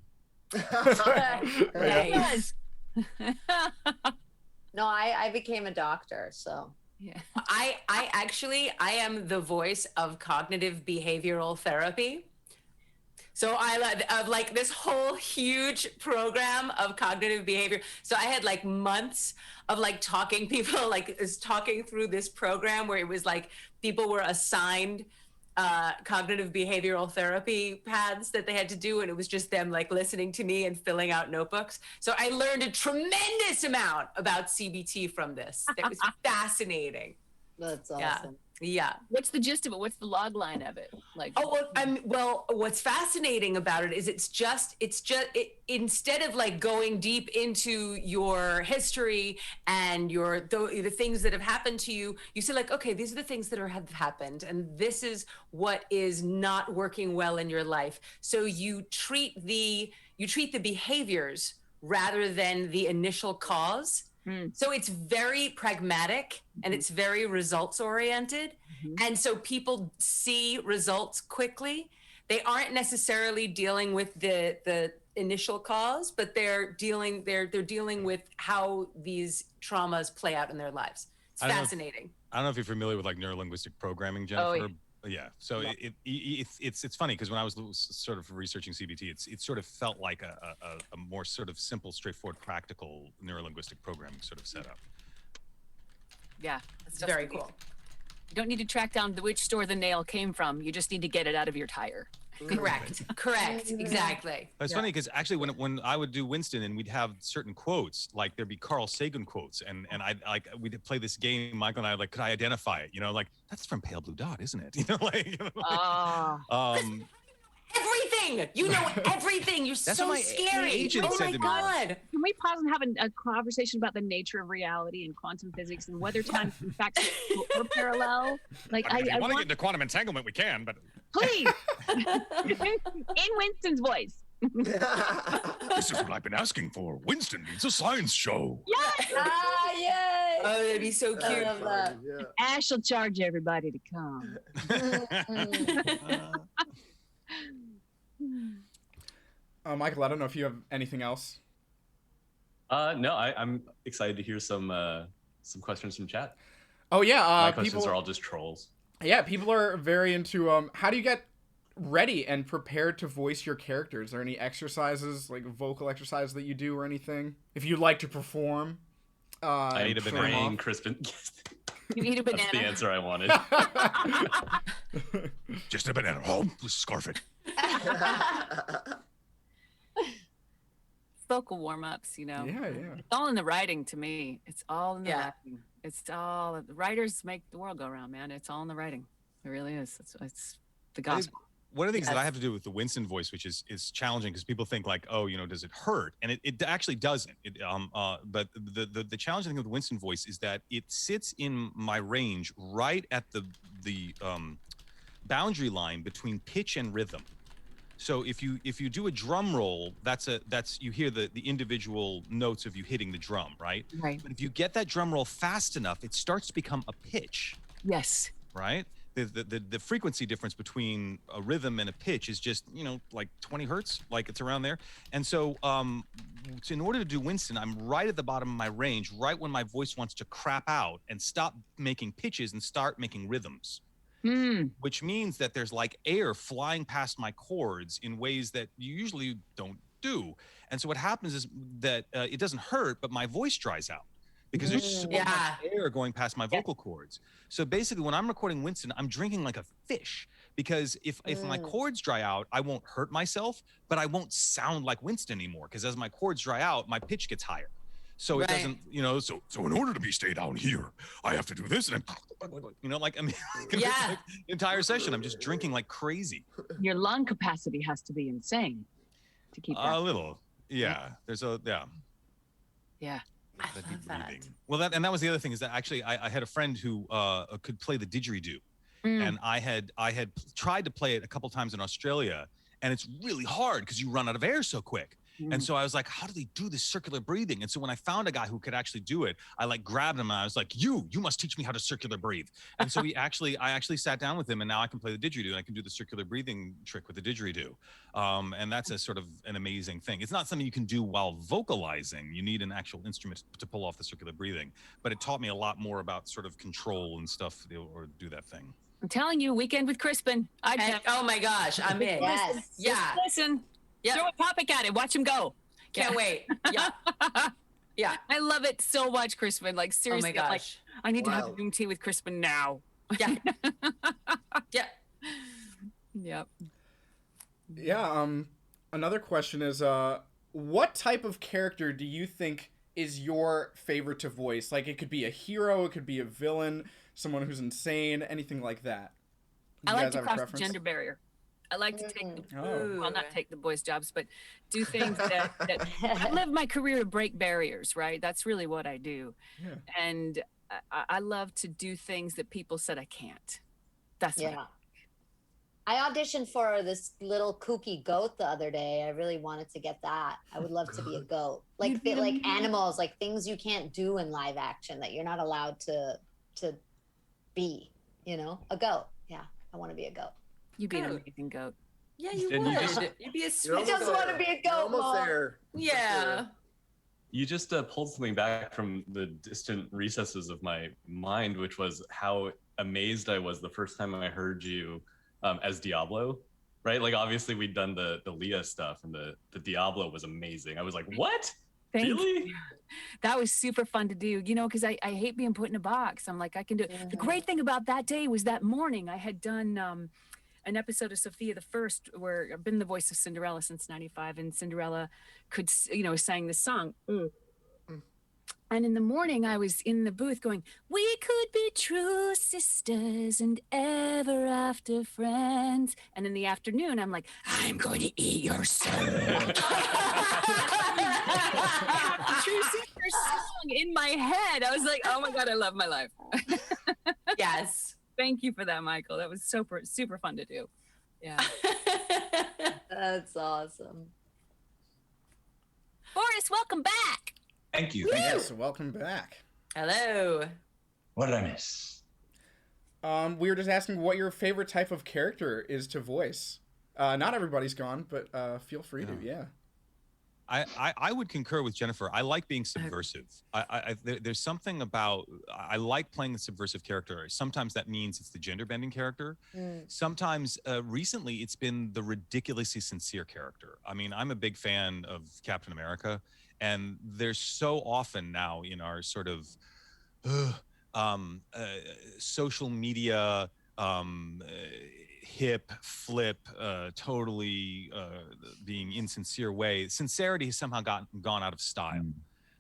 Speaker 10: Yes.
Speaker 11: No, I became a doctor, so.
Speaker 10: Yeah.
Speaker 12: I am the voice of cognitive behavioral therapy. So I like this whole huge program of cognitive behavior. So I had like months of like talking through this program where it was like people were assigned cognitive behavioral therapy paths that they had to do, and it was just them like listening to me and filling out notebooks. So I learned a tremendous amount about CBT from this. That was fascinating.
Speaker 11: That's awesome.
Speaker 12: Yeah.
Speaker 10: What's the gist of it? What's the log line of it? Like,
Speaker 12: What's fascinating about it is it's just instead of like going deep into your history and the things that have happened to you, you say like, okay, these are the things that have happened, and this is what is not working well in your life. So you treat the behaviors rather than the initial cause. So it's very pragmatic and it's very results oriented. And so people see results quickly. They aren't necessarily dealing with the initial cause, but they're dealing with how these traumas play out in their lives. It's fascinating.
Speaker 7: I don't know if you're familiar with like neurolinguistic programming, Jennifer.
Speaker 12: Oh, yeah.
Speaker 7: Yeah. So it's funny because when I was sort of researching CBT, it sort of felt like a more sort of simple, straightforward, practical neurolinguistic programming sort of setup.
Speaker 10: yeah.
Speaker 12: It's very cool.
Speaker 10: You don't need to track down which store the nail came from. You just need to get it out of your tire.
Speaker 12: Correct. Exactly.
Speaker 7: But it's funny because actually when I would do Winston and we'd have certain quotes, like there'd be Carl Sagan quotes, and we'd play this game, Michael and I, like, could I identify it? You know, like, that's from Pale Blue Dot, isn't it? You know, like,
Speaker 12: everything. You know everything. You're
Speaker 7: That's
Speaker 12: so
Speaker 7: what my
Speaker 12: scary.
Speaker 7: agent
Speaker 12: Oh
Speaker 7: said
Speaker 12: my
Speaker 7: to me.
Speaker 12: God.
Speaker 6: Can we pause and have a conversation about the nature of reality and quantum physics and whether time in fact or parallel? Like,
Speaker 7: I mean, if
Speaker 6: I
Speaker 7: you want to
Speaker 6: want,
Speaker 7: get into quantum entanglement, we can, but
Speaker 6: please, in Winston's voice.
Speaker 7: this is what I've been asking for. Winston needs a science show.
Speaker 6: Yes.
Speaker 11: Yay!
Speaker 12: Oh, that'd be so cute.
Speaker 11: I love that.
Speaker 9: Yeah.
Speaker 6: Ash will charge everybody to come.
Speaker 2: Michael, I don't know if you have anything else.
Speaker 3: No, I'm excited to hear some questions from chat.
Speaker 2: Oh yeah,
Speaker 3: My questions
Speaker 2: people
Speaker 3: are all just trolls.
Speaker 2: Yeah, people are very into how do you get ready and prepared to voice your characters? Are there any exercises, like vocal exercises that you do or anything? If you'd like to perform.
Speaker 3: I need a banana, Crispin.
Speaker 10: You need a banana.
Speaker 3: That's the answer I wanted.
Speaker 7: Just a banana. Oh, scarf it.
Speaker 10: Vocal warm-ups, you know.
Speaker 2: Yeah.
Speaker 10: It's all in the writing to me. It's all in the
Speaker 12: Yeah.
Speaker 10: writing. It's all the writers make the world go round, man. It's all in the writing. It really is. It's the gospel.
Speaker 7: One of the things that I have to do with the Winston voice, which is challenging because people think like, oh, you know, does it hurt? And it actually doesn't. But the challenging thing with the Winston voice is that it sits in my range right at the boundary line between pitch and rhythm. So if you do a drum roll, that's you hear the individual notes of you hitting the drum, right?
Speaker 10: Right.
Speaker 7: But if you get that drum roll fast enough, it starts to become a pitch,
Speaker 10: Yes.
Speaker 7: right? The frequency difference between a rhythm and a pitch is just, you know, like 20 hertz, like it's around there. And so in order to do Winston, I'm right at the bottom of my range, right when my voice wants to crap out and stop making pitches and start making rhythms. Which means that there's like air flying past my chords in ways that you usually don't do. And so what happens is that it doesn't hurt, but my voice dries out because there's so much air going past my vocal cords. So basically when I'm recording Winston, I'm drinking like a fish because if my chords dry out, I won't hurt myself, but I won't sound like Winston anymore because as my chords dry out, my pitch gets higher. So it doesn't, you know, so in order to be stay down here, I have to do this. And you know, like, I mean, like, the entire session, I'm just drinking like crazy.
Speaker 6: Your lung capacity has to be insane to keep that.
Speaker 7: A little. Yeah. There's
Speaker 10: Yeah.
Speaker 7: that deep breathing. Well, that was the other thing, is that actually I had a friend who could play the didgeridoo, and I had tried to play it a couple times in Australia, and it's really hard because you run out of air so quick. And so I was like, how do they do this circular breathing? And so when I found a guy who could actually do it, I like grabbed him and I was like, you must teach me how to circular breathe. And so I actually sat down with him, and now I can play the didgeridoo, and I can do the circular breathing trick with the didgeridoo. And that's a sort of an amazing thing. It's not something you can do while vocalizing. You need an actual instrument to pull off the circular breathing, but it taught me a lot more about sort of control and stuff, or do that thing.
Speaker 10: I'm telling you, Weekend with Crispin.
Speaker 12: Oh my gosh, I'm in.
Speaker 11: Yes.
Speaker 12: Yeah.
Speaker 10: Listen.
Speaker 12: Yep.
Speaker 10: Throw a topic at it. Watch him go.
Speaker 12: Can't wait. Yeah. Yeah.
Speaker 10: I love it so much, Crispin. Like, seriously,
Speaker 12: Oh my gosh.
Speaker 10: like, I need to have
Speaker 9: Wow.
Speaker 10: green tea with Crispin now.
Speaker 12: Yeah. Yeah.
Speaker 10: Yep.
Speaker 2: Yeah. Another question is, what type of character do you think is your favorite to voice? Like, it could be a hero, it could be a villain, someone who's insane, anything like that. Do
Speaker 10: I
Speaker 2: you
Speaker 10: like
Speaker 2: guys
Speaker 10: to
Speaker 2: have a
Speaker 10: cross the
Speaker 2: preference?
Speaker 10: gender barrier. I like to take,
Speaker 2: Oh.
Speaker 10: well, not take the boys' jobs, but do things that I live my career to break barriers, right? That's really what I do.
Speaker 2: Yeah.
Speaker 10: And I love to do things that people said I can't. That's what
Speaker 11: Yeah. I auditioned for this little kooky goat the other day. I really wanted to get that. I would love to be a goat. Like
Speaker 10: You'd be
Speaker 11: like
Speaker 10: amazing.
Speaker 11: animals, like things you can't do in live action that you're not allowed to be, you know? A goat. Yeah. I want to be a goat.
Speaker 10: You'd be an
Speaker 12: Goat.
Speaker 10: amazing goat.
Speaker 12: Yeah, you
Speaker 3: And
Speaker 12: would.
Speaker 3: you just-
Speaker 12: You'd be a
Speaker 9: You're
Speaker 12: sweet.
Speaker 11: I just
Speaker 9: almost
Speaker 11: want to
Speaker 9: there.
Speaker 11: be a
Speaker 9: You're
Speaker 11: goat.
Speaker 9: almost
Speaker 11: Mom.
Speaker 9: there.
Speaker 12: Yeah.
Speaker 3: You just pulled something back from the distant recesses of my mind, which was how amazed I was the first time I heard you as Diablo, right? Like, obviously we'd done the Leah stuff, and the Diablo was amazing. I was like, what?
Speaker 10: Thank
Speaker 3: Really?
Speaker 10: you. That was super fun to do, you know, because I hate being put in a box. I'm like, I can do it. The great thing about that day was that morning I had done an episode of Sophia the First, where I've been the voice of Cinderella since '95, and Cinderella could, sang this song. And in the morning, I was in the booth going, "We could be true sisters and ever after friends." And in the afternoon, I'm like, "I'm going to eat your soul." True sister song in my head. I was like, "Oh my God, I love my life."
Speaker 12: Yes.
Speaker 10: Thank you for that, Michael. That was super fun to do. Yeah.
Speaker 11: That's awesome.
Speaker 10: Boris, welcome back.
Speaker 4: Thank you.
Speaker 2: Yes, welcome back.
Speaker 12: Hello.
Speaker 4: What did I miss?
Speaker 2: We were just asking what your favorite type of character is to voice. Not everybody's gone, but feel free to. Yeah.
Speaker 7: I would concur with Jennifer. I like being subversive. There's something about, I like playing the subversive character. Sometimes that means it's the gender bending character. Sometimes recently it's been the ridiculously sincere character. I mean, I'm a big fan of Captain America, and there's so often now in our sort of social media hip flip totally being insincere way, sincerity has somehow gone out of style,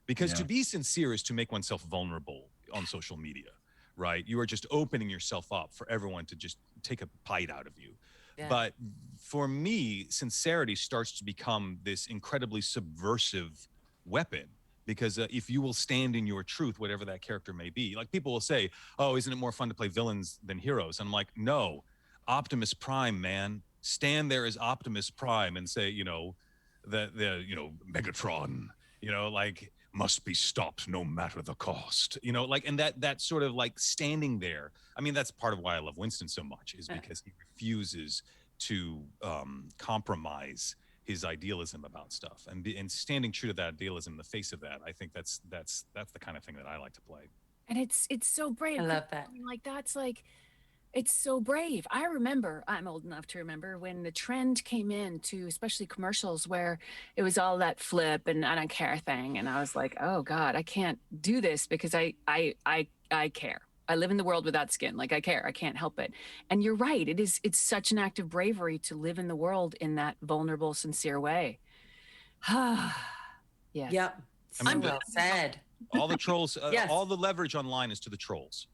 Speaker 7: because to be sincere is to make oneself vulnerable on social media, right? You are just opening yourself up for everyone to just take a bite out of you. But for me, sincerity starts to become this incredibly subversive weapon, because if you will stand in your truth, whatever that character may be, like people will say, "Oh, isn't it more fun to play villains than heroes?" And I'm like, no. Optimus Prime, man, stand there as Optimus Prime and say, Megatron, like, must be stopped no matter the cost, and that sort of like standing there. I mean, that's part of why I love Winston so much, is because he refuses to compromise his idealism about stuff, and standing true to that idealism in the face of that. I think that's the kind of thing that I like to play.
Speaker 10: And it's so brave.
Speaker 12: I love that.
Speaker 10: I mean, like, that's like, it's so brave. I remember, I'm old enough to remember when the trend came in to, especially commercials, where it was all that flip and I don't care thing. And I was like, oh God, I can't do this because I care. I live in the world without skin. Like, I care. I can't help it. And you're right. It's such an act of bravery to live in the world in that vulnerable, sincere way. Yes.
Speaker 12: Yep.
Speaker 7: I mean,
Speaker 12: Well said.
Speaker 7: All the trolls,
Speaker 12: Yes.
Speaker 7: all the leverage online is to the trolls,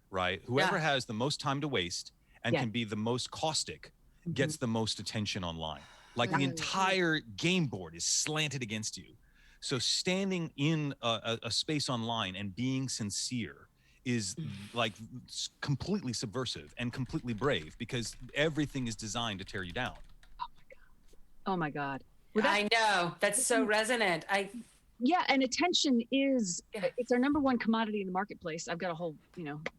Speaker 7: right? Whoever has the most time to waste and can be the most caustic gets the most attention online. Like, the entire game board is slanted against you. So standing in a space online and being sincere is like completely subversive and completely brave, because everything is designed to tear you down.
Speaker 6: Oh my God.
Speaker 12: I know, that's so resonant.
Speaker 6: Yeah, and attention is, it's our number one commodity in the marketplace. I've got a whole,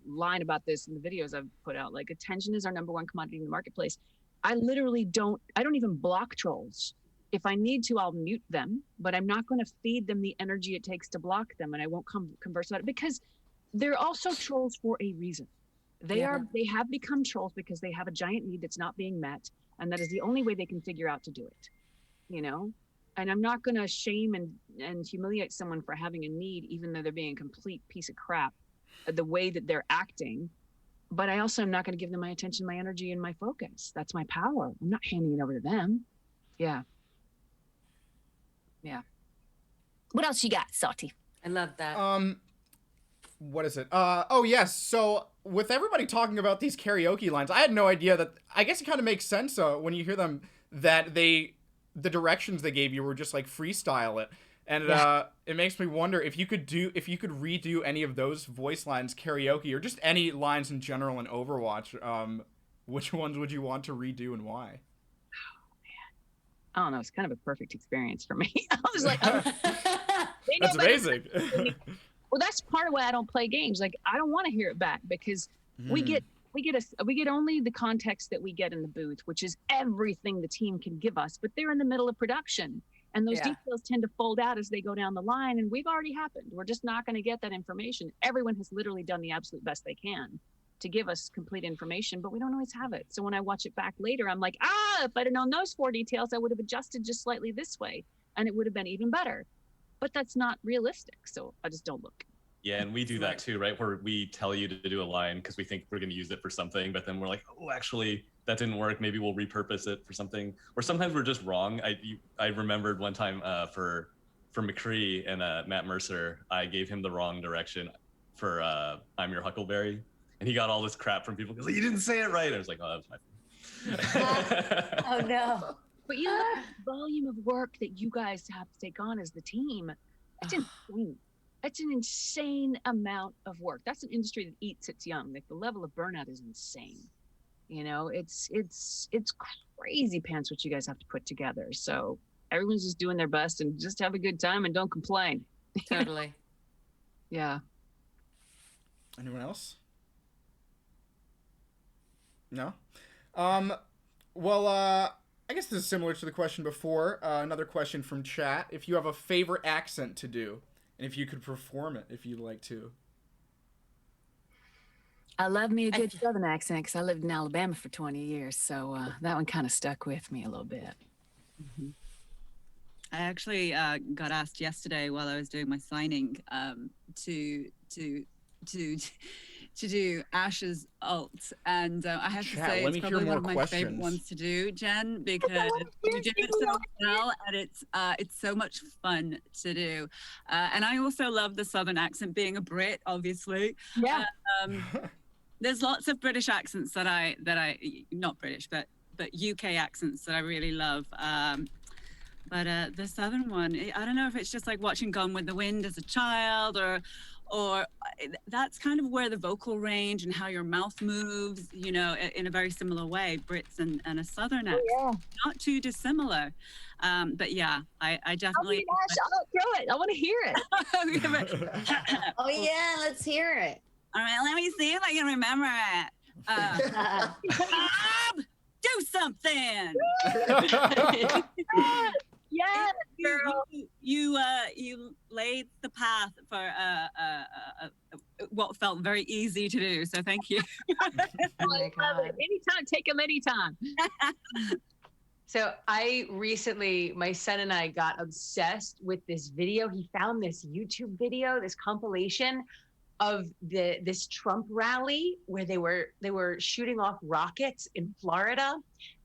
Speaker 6: line about this in the videos I've put out. Like, attention is our number one commodity in the marketplace. I don't even block trolls. If I need to, I'll mute them, but I'm not going to feed them the energy it takes to block them, and I won't converse about it, because they're also trolls for a reason. They have become trolls because they have a giant need that's not being met, and that is the only way they can figure out to do it, And I'm not going to shame and humiliate someone for having a need, even though they're being a complete piece of crap, the way that they're acting. But I also am not going to give them my attention, my energy, and my focus. That's my power. I'm not handing it over to them. Yeah. Yeah. What else you got, Salty?
Speaker 12: I love that.
Speaker 2: What is it? Oh yes. So with everybody talking about these karaoke lines, I had no idea that. I guess it kind of makes sense when you hear them that the directions they gave you were just like freestyle it, and it makes me wonder if you could redo any of those voice lines karaoke, or just any lines in general in Overwatch. Which ones would you want to redo and why?
Speaker 6: I don't know. It's kind of a perfect experience for me. I was like,
Speaker 2: that's amazing.
Speaker 6: Well, that's part of why I don't play games. Like, I don't want to hear it back, because we get only the context that we get in the booth, which is everything the team can give us. But they're in the middle of production, and those details tend to fold out as they go down the line. And we've already happened. We're just not going to get that information. Everyone has literally done the absolute best they can to give us complete information, but we don't always have it. So when I watch it back later, I'm like, if I'd have known those 4 details, I would have adjusted just slightly this way, and it would have been even better. But that's not realistic, so I just don't look.
Speaker 3: Yeah, and we do that too, right? Where we tell you to do a line because we think we're going to use it for something, but then we're like, oh, actually, that didn't work. Maybe we'll repurpose it for something. Or sometimes we're just wrong. I remembered one time for McCree and Matt Mercer, I gave him the wrong direction for I'm Your Huckleberry. And he got all this crap from people because you didn't say it right. I was like, oh, that's my fault.
Speaker 11: Oh, no.
Speaker 6: But the volume of work that you guys have to take on as the team, it's insane. It's an insane amount of work. That's an industry that eats its young. Like, the level of burnout is insane. It's crazy pants what you guys have to put together. So everyone's just doing their best and just have a good time and don't complain.
Speaker 12: Totally.
Speaker 6: Yeah.
Speaker 2: Anyone else? No? Well, I guess this is similar to the question before. Another question from chat. If you have a favorite accent to do, and if you could perform it, if you'd like to.
Speaker 10: I love me a good Southern accent because I lived in Alabama for 20 years. So that one kind of stuck with me a little bit.
Speaker 8: Mm-hmm. I actually got asked yesterday while I was doing my signing to do Ash's ult, and I have to say it's probably one of my favorite ones to do, Jen, because you did it so well, and it's so much fun to do. And I also love the Southern accent, being a Brit, obviously.
Speaker 6: Yeah.
Speaker 8: There's lots of British accents that I not British, but UK accents that I really love. But the Southern one, I don't know if it's just like watching Gone with the Wind as a child, or that's kind of where the vocal range and how your mouth moves, in a very similar way, Brits and a Southern accent, not too dissimilar. But yeah, I definitely.
Speaker 6: I'll throw it. I want to hear it.
Speaker 11: Oh yeah, let's hear it.
Speaker 8: All right, let me see if I can remember it. Bob, do something.
Speaker 6: Yes, girl.
Speaker 8: You laid the path for what felt very easy to do. So thank you.
Speaker 6: Oh my God. Anytime, take them anytime.
Speaker 5: So my son and I got obsessed with this video. He found this YouTube video, this compilation of this Trump rally where they were shooting off rockets in Florida,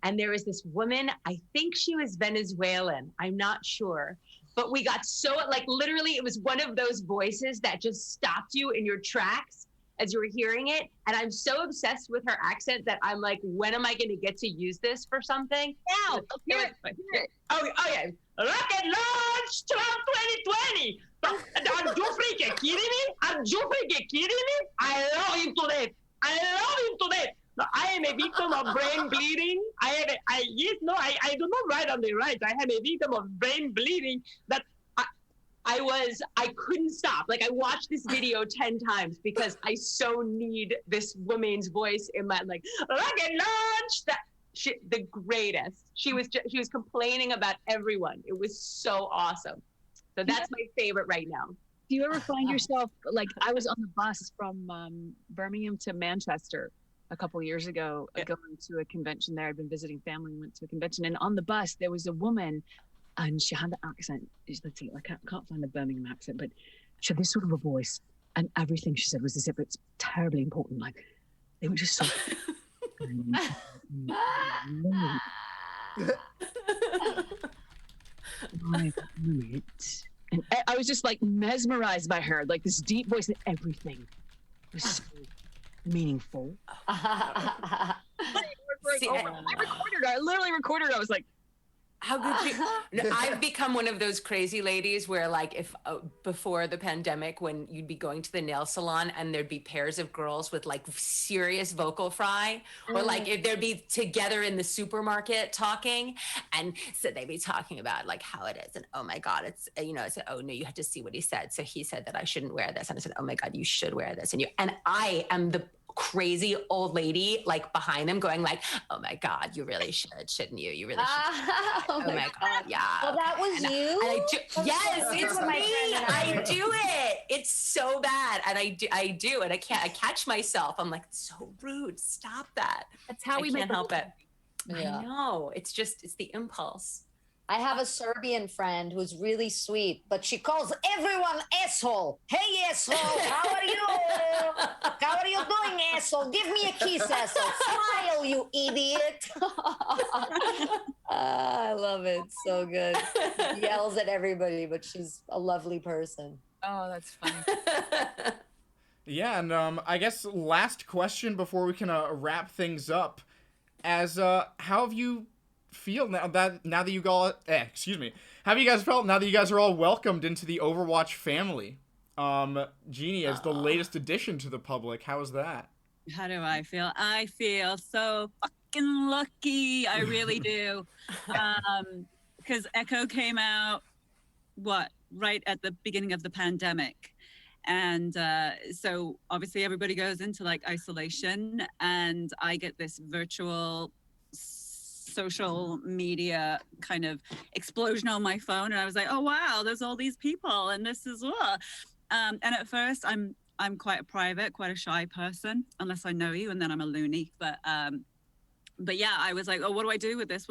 Speaker 5: and there was this woman, I think she was Venezuelan, I'm not sure, but we got so, like, literally it was one of those voices that just stopped you in your tracks as you were hearing it, and I'm so obsessed with her accent that I'm like, when am I going to get to use this for something?
Speaker 6: Now, hear it.
Speaker 5: Oh yeah.
Speaker 13: rocket launch Trump 2020. Are you freaking kidding me? Are you freaking kidding me? I love him to death. I love him to death. No, I am a victim of brain bleeding. I do not write on the right. I am a victim of brain bleeding that I couldn't stop. Like, I watched this video 10 times because I so need this woman's voice in my, like, rocket launch. The greatest. She was complaining about everyone. It was so awesome. So that's my favorite right now.
Speaker 6: Do you ever find yourself, like, I was on the bus from Birmingham to Manchester a couple years ago, going to a convention there. I'd been visiting family and went to a convention. And on the bus, there was a woman, and she had the accent. Let's see, I can't find the Birmingham accent, but she had this sort of a voice. And everything she said was as if it's terribly important. Like, they were just so... And I was just like mesmerized by her, like this deep voice, and everything was so meaningful. I recorded her. I literally recorded her. I was like,
Speaker 12: how could you? I've become one of those crazy ladies where, like, if before the pandemic, when you'd be going to the nail salon and there'd be pairs of girls with like serious vocal fry, or like if they'd be together in the supermarket talking, and so they'd be talking about like how it is, and oh my God, it's, you know, I said, oh no, you had to see what he said. So he said that I shouldn't wear this, and I said, oh my God, you should wear this, and I am the crazy old lady like behind them going like, oh my God, you really should, shouldn't you? You really should. Oh my God, yeah.
Speaker 11: Well, that was you?
Speaker 12: Yes, it's me. I do it. It's so bad. And I do. And I catch myself. I'm like, it's so rude. Stop that.
Speaker 6: That's how we
Speaker 12: can't help it.
Speaker 11: Yeah.
Speaker 12: I know. It's the impulse.
Speaker 11: I have a Serbian friend who's really sweet, but she calls everyone asshole. Hey, asshole, how are you? How are you doing, asshole? Give me a kiss, asshole. Smile, you idiot. I love it. So good. She yells at everybody, but she's a lovely person.
Speaker 6: Oh, that's funny.
Speaker 2: Yeah, and I guess last question before we can wrap things up, as how have you feel now that you all how have you guys felt now that you guys are all welcomed into the Overwatch family? Jeannie, as the latest addition to the public, how is that?
Speaker 8: How do I feel? I feel so fucking lucky. I really do. Because Echo came out right at the beginning of the pandemic. And so obviously everybody goes into like isolation, and I get this virtual social media kind of explosion on my phone, and I was like, oh wow, there's all these people, and this is what. And at first I'm quite a shy person unless I know you, and then I'm a loony. But yeah, I was like, oh, what do I do with this?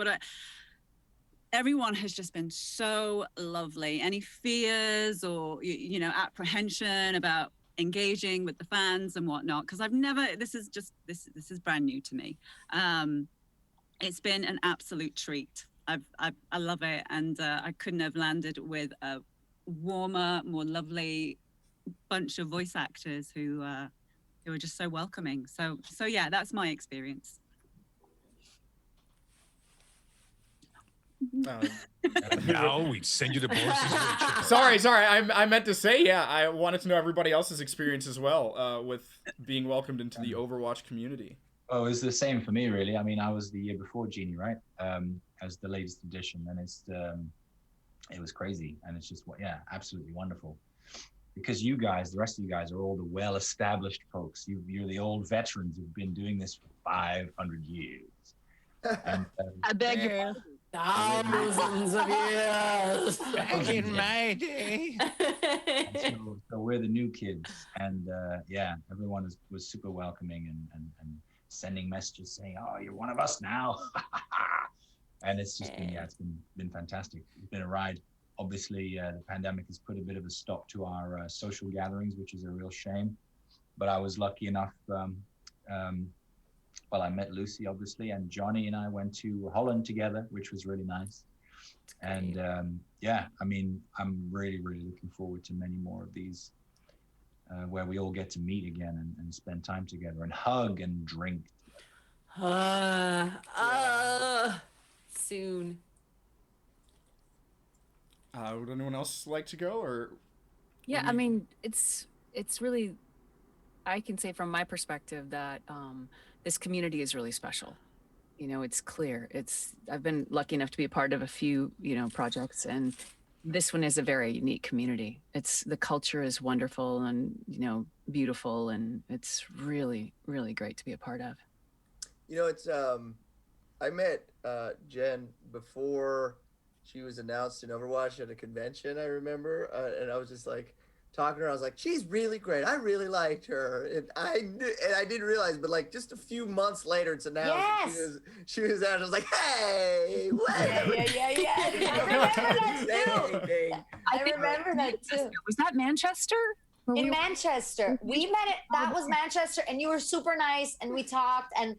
Speaker 8: Everyone has just been so lovely. Any fears or apprehension about engaging with the fans and whatnot? Because this is brand new to me. It's been an absolute treat. I love it, and I couldn't have landed with a warmer, more lovely bunch of voice actors who are just so welcoming. So yeah, that's my experience.
Speaker 7: Now we send you to Boris.
Speaker 2: Sorry. I meant to say, yeah, I wanted to know everybody else's experience as well with being welcomed into the Overwatch community.
Speaker 4: Oh, it's the same for me, really. I mean, I was the year before Jeannie, right? As the latest edition, and it was crazy, and it's just absolutely wonderful. Because you guys, the rest of you guys, are all the well-established folks. You're the old veterans who've been doing this for 500 years. And,
Speaker 6: I beg your
Speaker 12: thousands of years
Speaker 7: back in my day.
Speaker 4: So we're the new kids, and everyone was super welcoming and sending messages saying, "Oh, you're one of us now," and it's just been fantastic. It's been a ride. Obviously, the pandemic has put a bit of a stop to our social gatherings, which is a real shame. But I was lucky enough. I met Lucy, obviously, and Johnny and I went to Holland together, which was really nice. And I mean, I'm really, really looking forward to many more of these where we all get to meet again and spend time together and hug and drink.
Speaker 12: Soon.
Speaker 2: Would anyone else like to go, or?
Speaker 10: Yeah, I mean, it's really, I can say from my perspective that this community is really special. You know, it's clear. I've been lucky enough to be a part of a few, projects, and this one is a very unique community. The culture is wonderful and, beautiful, and it's really, really great to be a part of.
Speaker 9: It's I met Jen before she was announced in Overwatch at a convention, I remember, and I was just like talking to her. I was like, she's really great. I really liked her, and I didn't realize, but like just a few months later, it's announced.
Speaker 11: Yes.
Speaker 9: She was out. I was like, hey, wait.
Speaker 11: Yeah. I remember that too.
Speaker 10: Was that Manchester?
Speaker 11: In Manchester, we met it. That was Manchester, and you were super nice, and we talked, and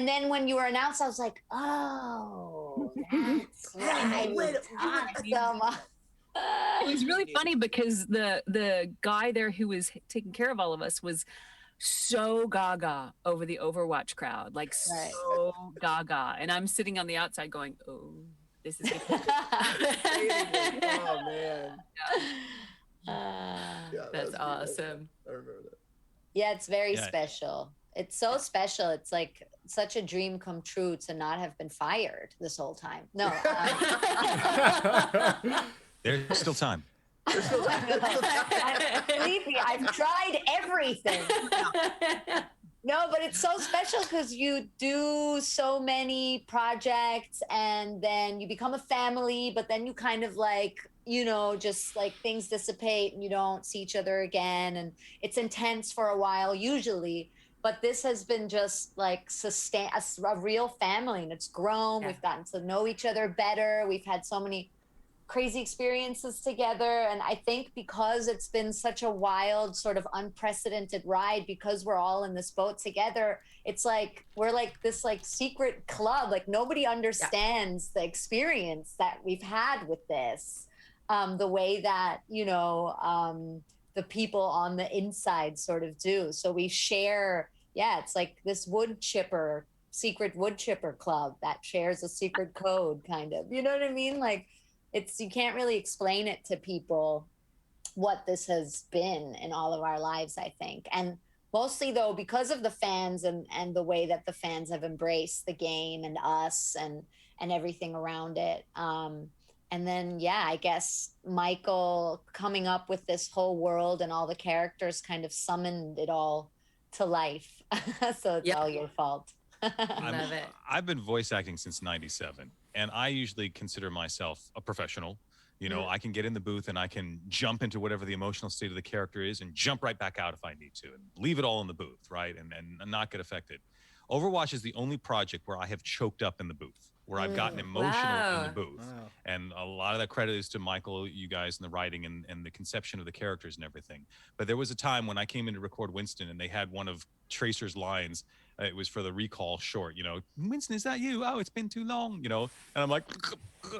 Speaker 11: then when you were announced, I was like, oh, that's right.
Speaker 10: It was really funny because the guy there who was taking care of all of us was so gaga over the Overwatch crowd, like so gaga. And I'm sitting on the outside going, oh, this is good.
Speaker 9: Oh, man.
Speaker 12: That's awesome.
Speaker 9: I remember that.
Speaker 11: Yeah, it's very special. It's so special. It's like such a dream come true to not have been fired this whole time. No.
Speaker 7: There's still time.
Speaker 11: Believe me, I've tried everything. No, but it's so special because you do so many projects and then you become a family, but then you kind of like, just like things dissipate and you don't see each other again. And it's intense for a while usually. But this has been just like a real family, and it's grown. Yeah. We've gotten to know each other better. We've had so many crazy experiences together. And I think because it's been such a wild, sort of unprecedented ride, because we're all in this boat together, it's like we're like this like secret club. Like nobody understands the experience that we've had with this, the way that, the people on the inside sort of do. So we share, it's like this secret wood chipper club that shares a secret code, kind of, you know what I mean? Like you can't really explain it to people what this has been in all of our lives, I think. And mostly though, because of the fans and the way that the fans have embraced the game and us and everything around it. And then, I guess Michael coming up with this whole world and all the characters kind of summoned it all to life. So it's all your fault.
Speaker 12: Love it.
Speaker 7: I've been voice acting since '97, and I usually consider myself a professional. I can get in the booth and I can jump into whatever the emotional state of the character is and jump right back out if I need to and leave it all in the booth, right? And not get affected. Overwatch is the only project where I have choked up in the booth, where I've gotten emotional in the booth. Wow. And a lot of that credit is to Michael, you guys, and the writing and the conception of the characters and everything. But there was a time when I came in to record Winston and they had one of Tracer's lines. It was for the recall short, Winston, is that you? Oh, it's been too long, And I'm like,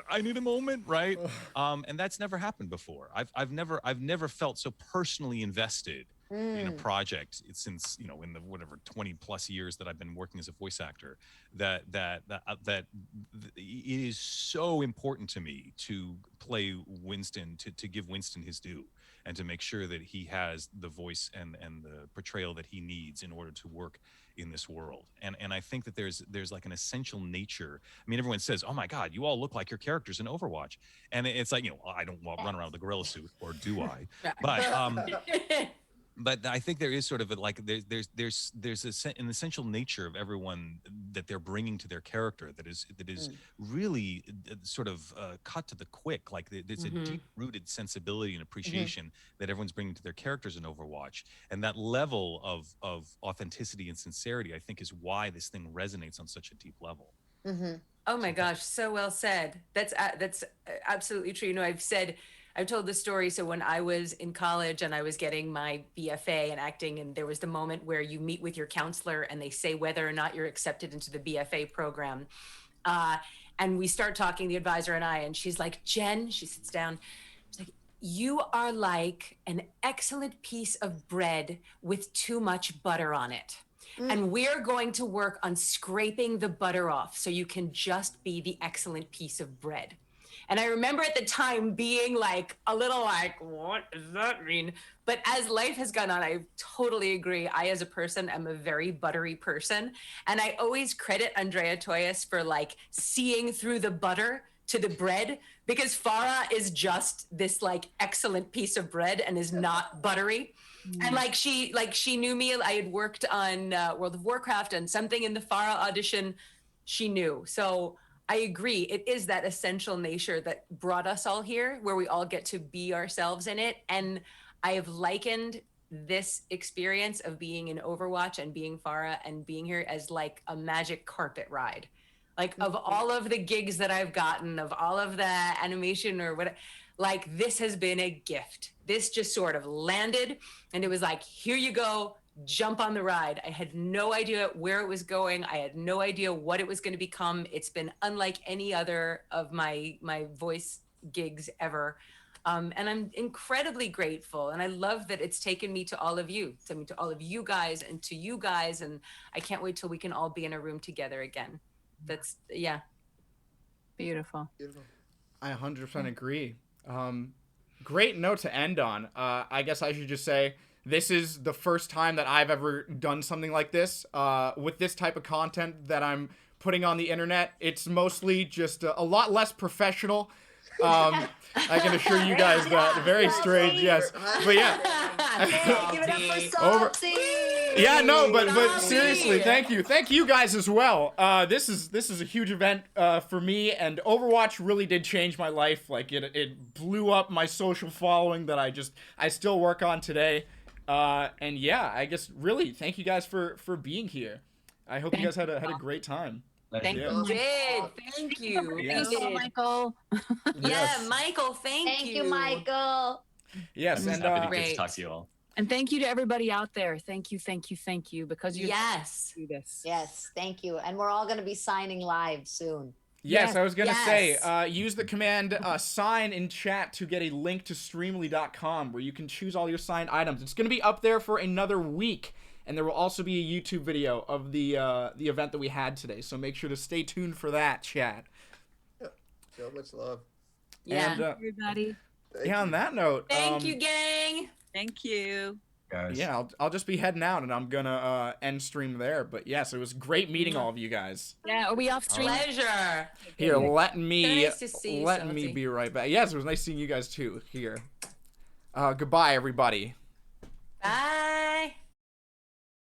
Speaker 7: I need a moment, right? And that's never happened before. I've never felt so personally invested in a project since, in the 20 plus years that I've been working as a voice actor, that it is so important to me to play Winston, to give Winston his due, and to make sure that he has the voice and the portrayal that he needs in order to work in this world. And I think that there's like an essential nature. I mean, everyone says, oh my God, you all look like your characters in Overwatch. And it's like, I don't run around with a gorilla suit, or do I? But I think there is sort of there's an essential nature of everyone that they're bringing to their character that is really sort of cut to the quick. Like there's a deep-rooted sensibility and appreciation that everyone's bringing to their characters in Overwatch, and that level of authenticity and sincerity, I think, is why this thing resonates on such a deep level.
Speaker 12: Oh my gosh, so well said. That's absolutely true. I've told the story. So when I was in college and I was getting my BFA in acting, and there was the moment where you meet with your counselor and they say whether or not you're accepted into the BFA program. And we start talking, the advisor and I, and she's like, Jen, she sits down. She's like, you are like an excellent piece of bread with too much butter on it. And we're going to work on scraping the butter off so you can just be the excellent piece of bread. And I remember at the time being like a little like, what does that mean? But as life has gone on, I totally agree. I, as a person, am a very buttery person. And I always credit Andrea Toyas for like seeing through the butter to the bread, because Farah is just this like excellent piece of bread and is not buttery. And she knew me. I had worked on World of Warcraft and something in the Farah audition. She knew. So I agree. It is that essential nature that brought us all here, where we all get to be ourselves in it. And I have likened this experience of being in Overwatch and being Farah and being here as like a magic carpet ride. Like of all of the gigs that I've gotten, of all of the animation or whatever, like this has been a gift. This just sort of landed and it was like, here you go, jump on the ride. I had no idea where it was going. I had no idea what it was going to become. It's been unlike any other of my voice gigs ever. And I'm incredibly grateful. And I love that it's taken me to all of you, to all of you guys and to you guys. And I can't wait till we can all be in a room together again. That's, yeah.
Speaker 6: Beautiful.
Speaker 2: I 100% agree. Great note to end on. I guess I should just say this is the first time that I've ever done something like this with this type of content that I'm putting on the internet. It's mostly just a lot less professional. I can assure you guys that. Very strange, yes. But yeah.
Speaker 11: Give it up for Salty.
Speaker 2: Yeah, no, but seriously, thank you guys as well. This is a huge event for me, and Overwatch really did change my life. Like it blew up my social following that I still work on today. And yeah, I guess really thank you guys for being here. I hope you guys had a great time.
Speaker 12: Thank you. Thank you.
Speaker 2: Yes.
Speaker 6: Thank you, Michael.
Speaker 12: Yeah, Michael, thank you.
Speaker 11: Thank you, Michael.
Speaker 2: Yes, and
Speaker 3: happy to get to talk to you all.
Speaker 6: And thank you to everybody out there. Thank you, because you do this.
Speaker 11: Yes, thank you. And we're all going to be signing live soon.
Speaker 2: Yes, I was going to say, use the command sign in chat to get a link to Streamly.com where you can choose all your signed items. It's going to be up there for another week. And there will also be a YouTube video of the event that we had today. So make sure to stay tuned for that, chat.
Speaker 9: So much love.
Speaker 12: Yeah,
Speaker 2: and,
Speaker 6: everybody.
Speaker 2: On that note.
Speaker 12: Thank you, gang.
Speaker 8: Thank you.
Speaker 4: Guys.
Speaker 2: Yeah, I'll just be heading out and I'm going to end stream there. But yes, it was great meeting all of you guys.
Speaker 6: Yeah, are we off stream?
Speaker 12: Pleasure.
Speaker 2: Here, let me
Speaker 12: Salty.
Speaker 2: be right back. Yes, it was nice seeing you guys too. Here. Goodbye, everybody.
Speaker 12: Bye.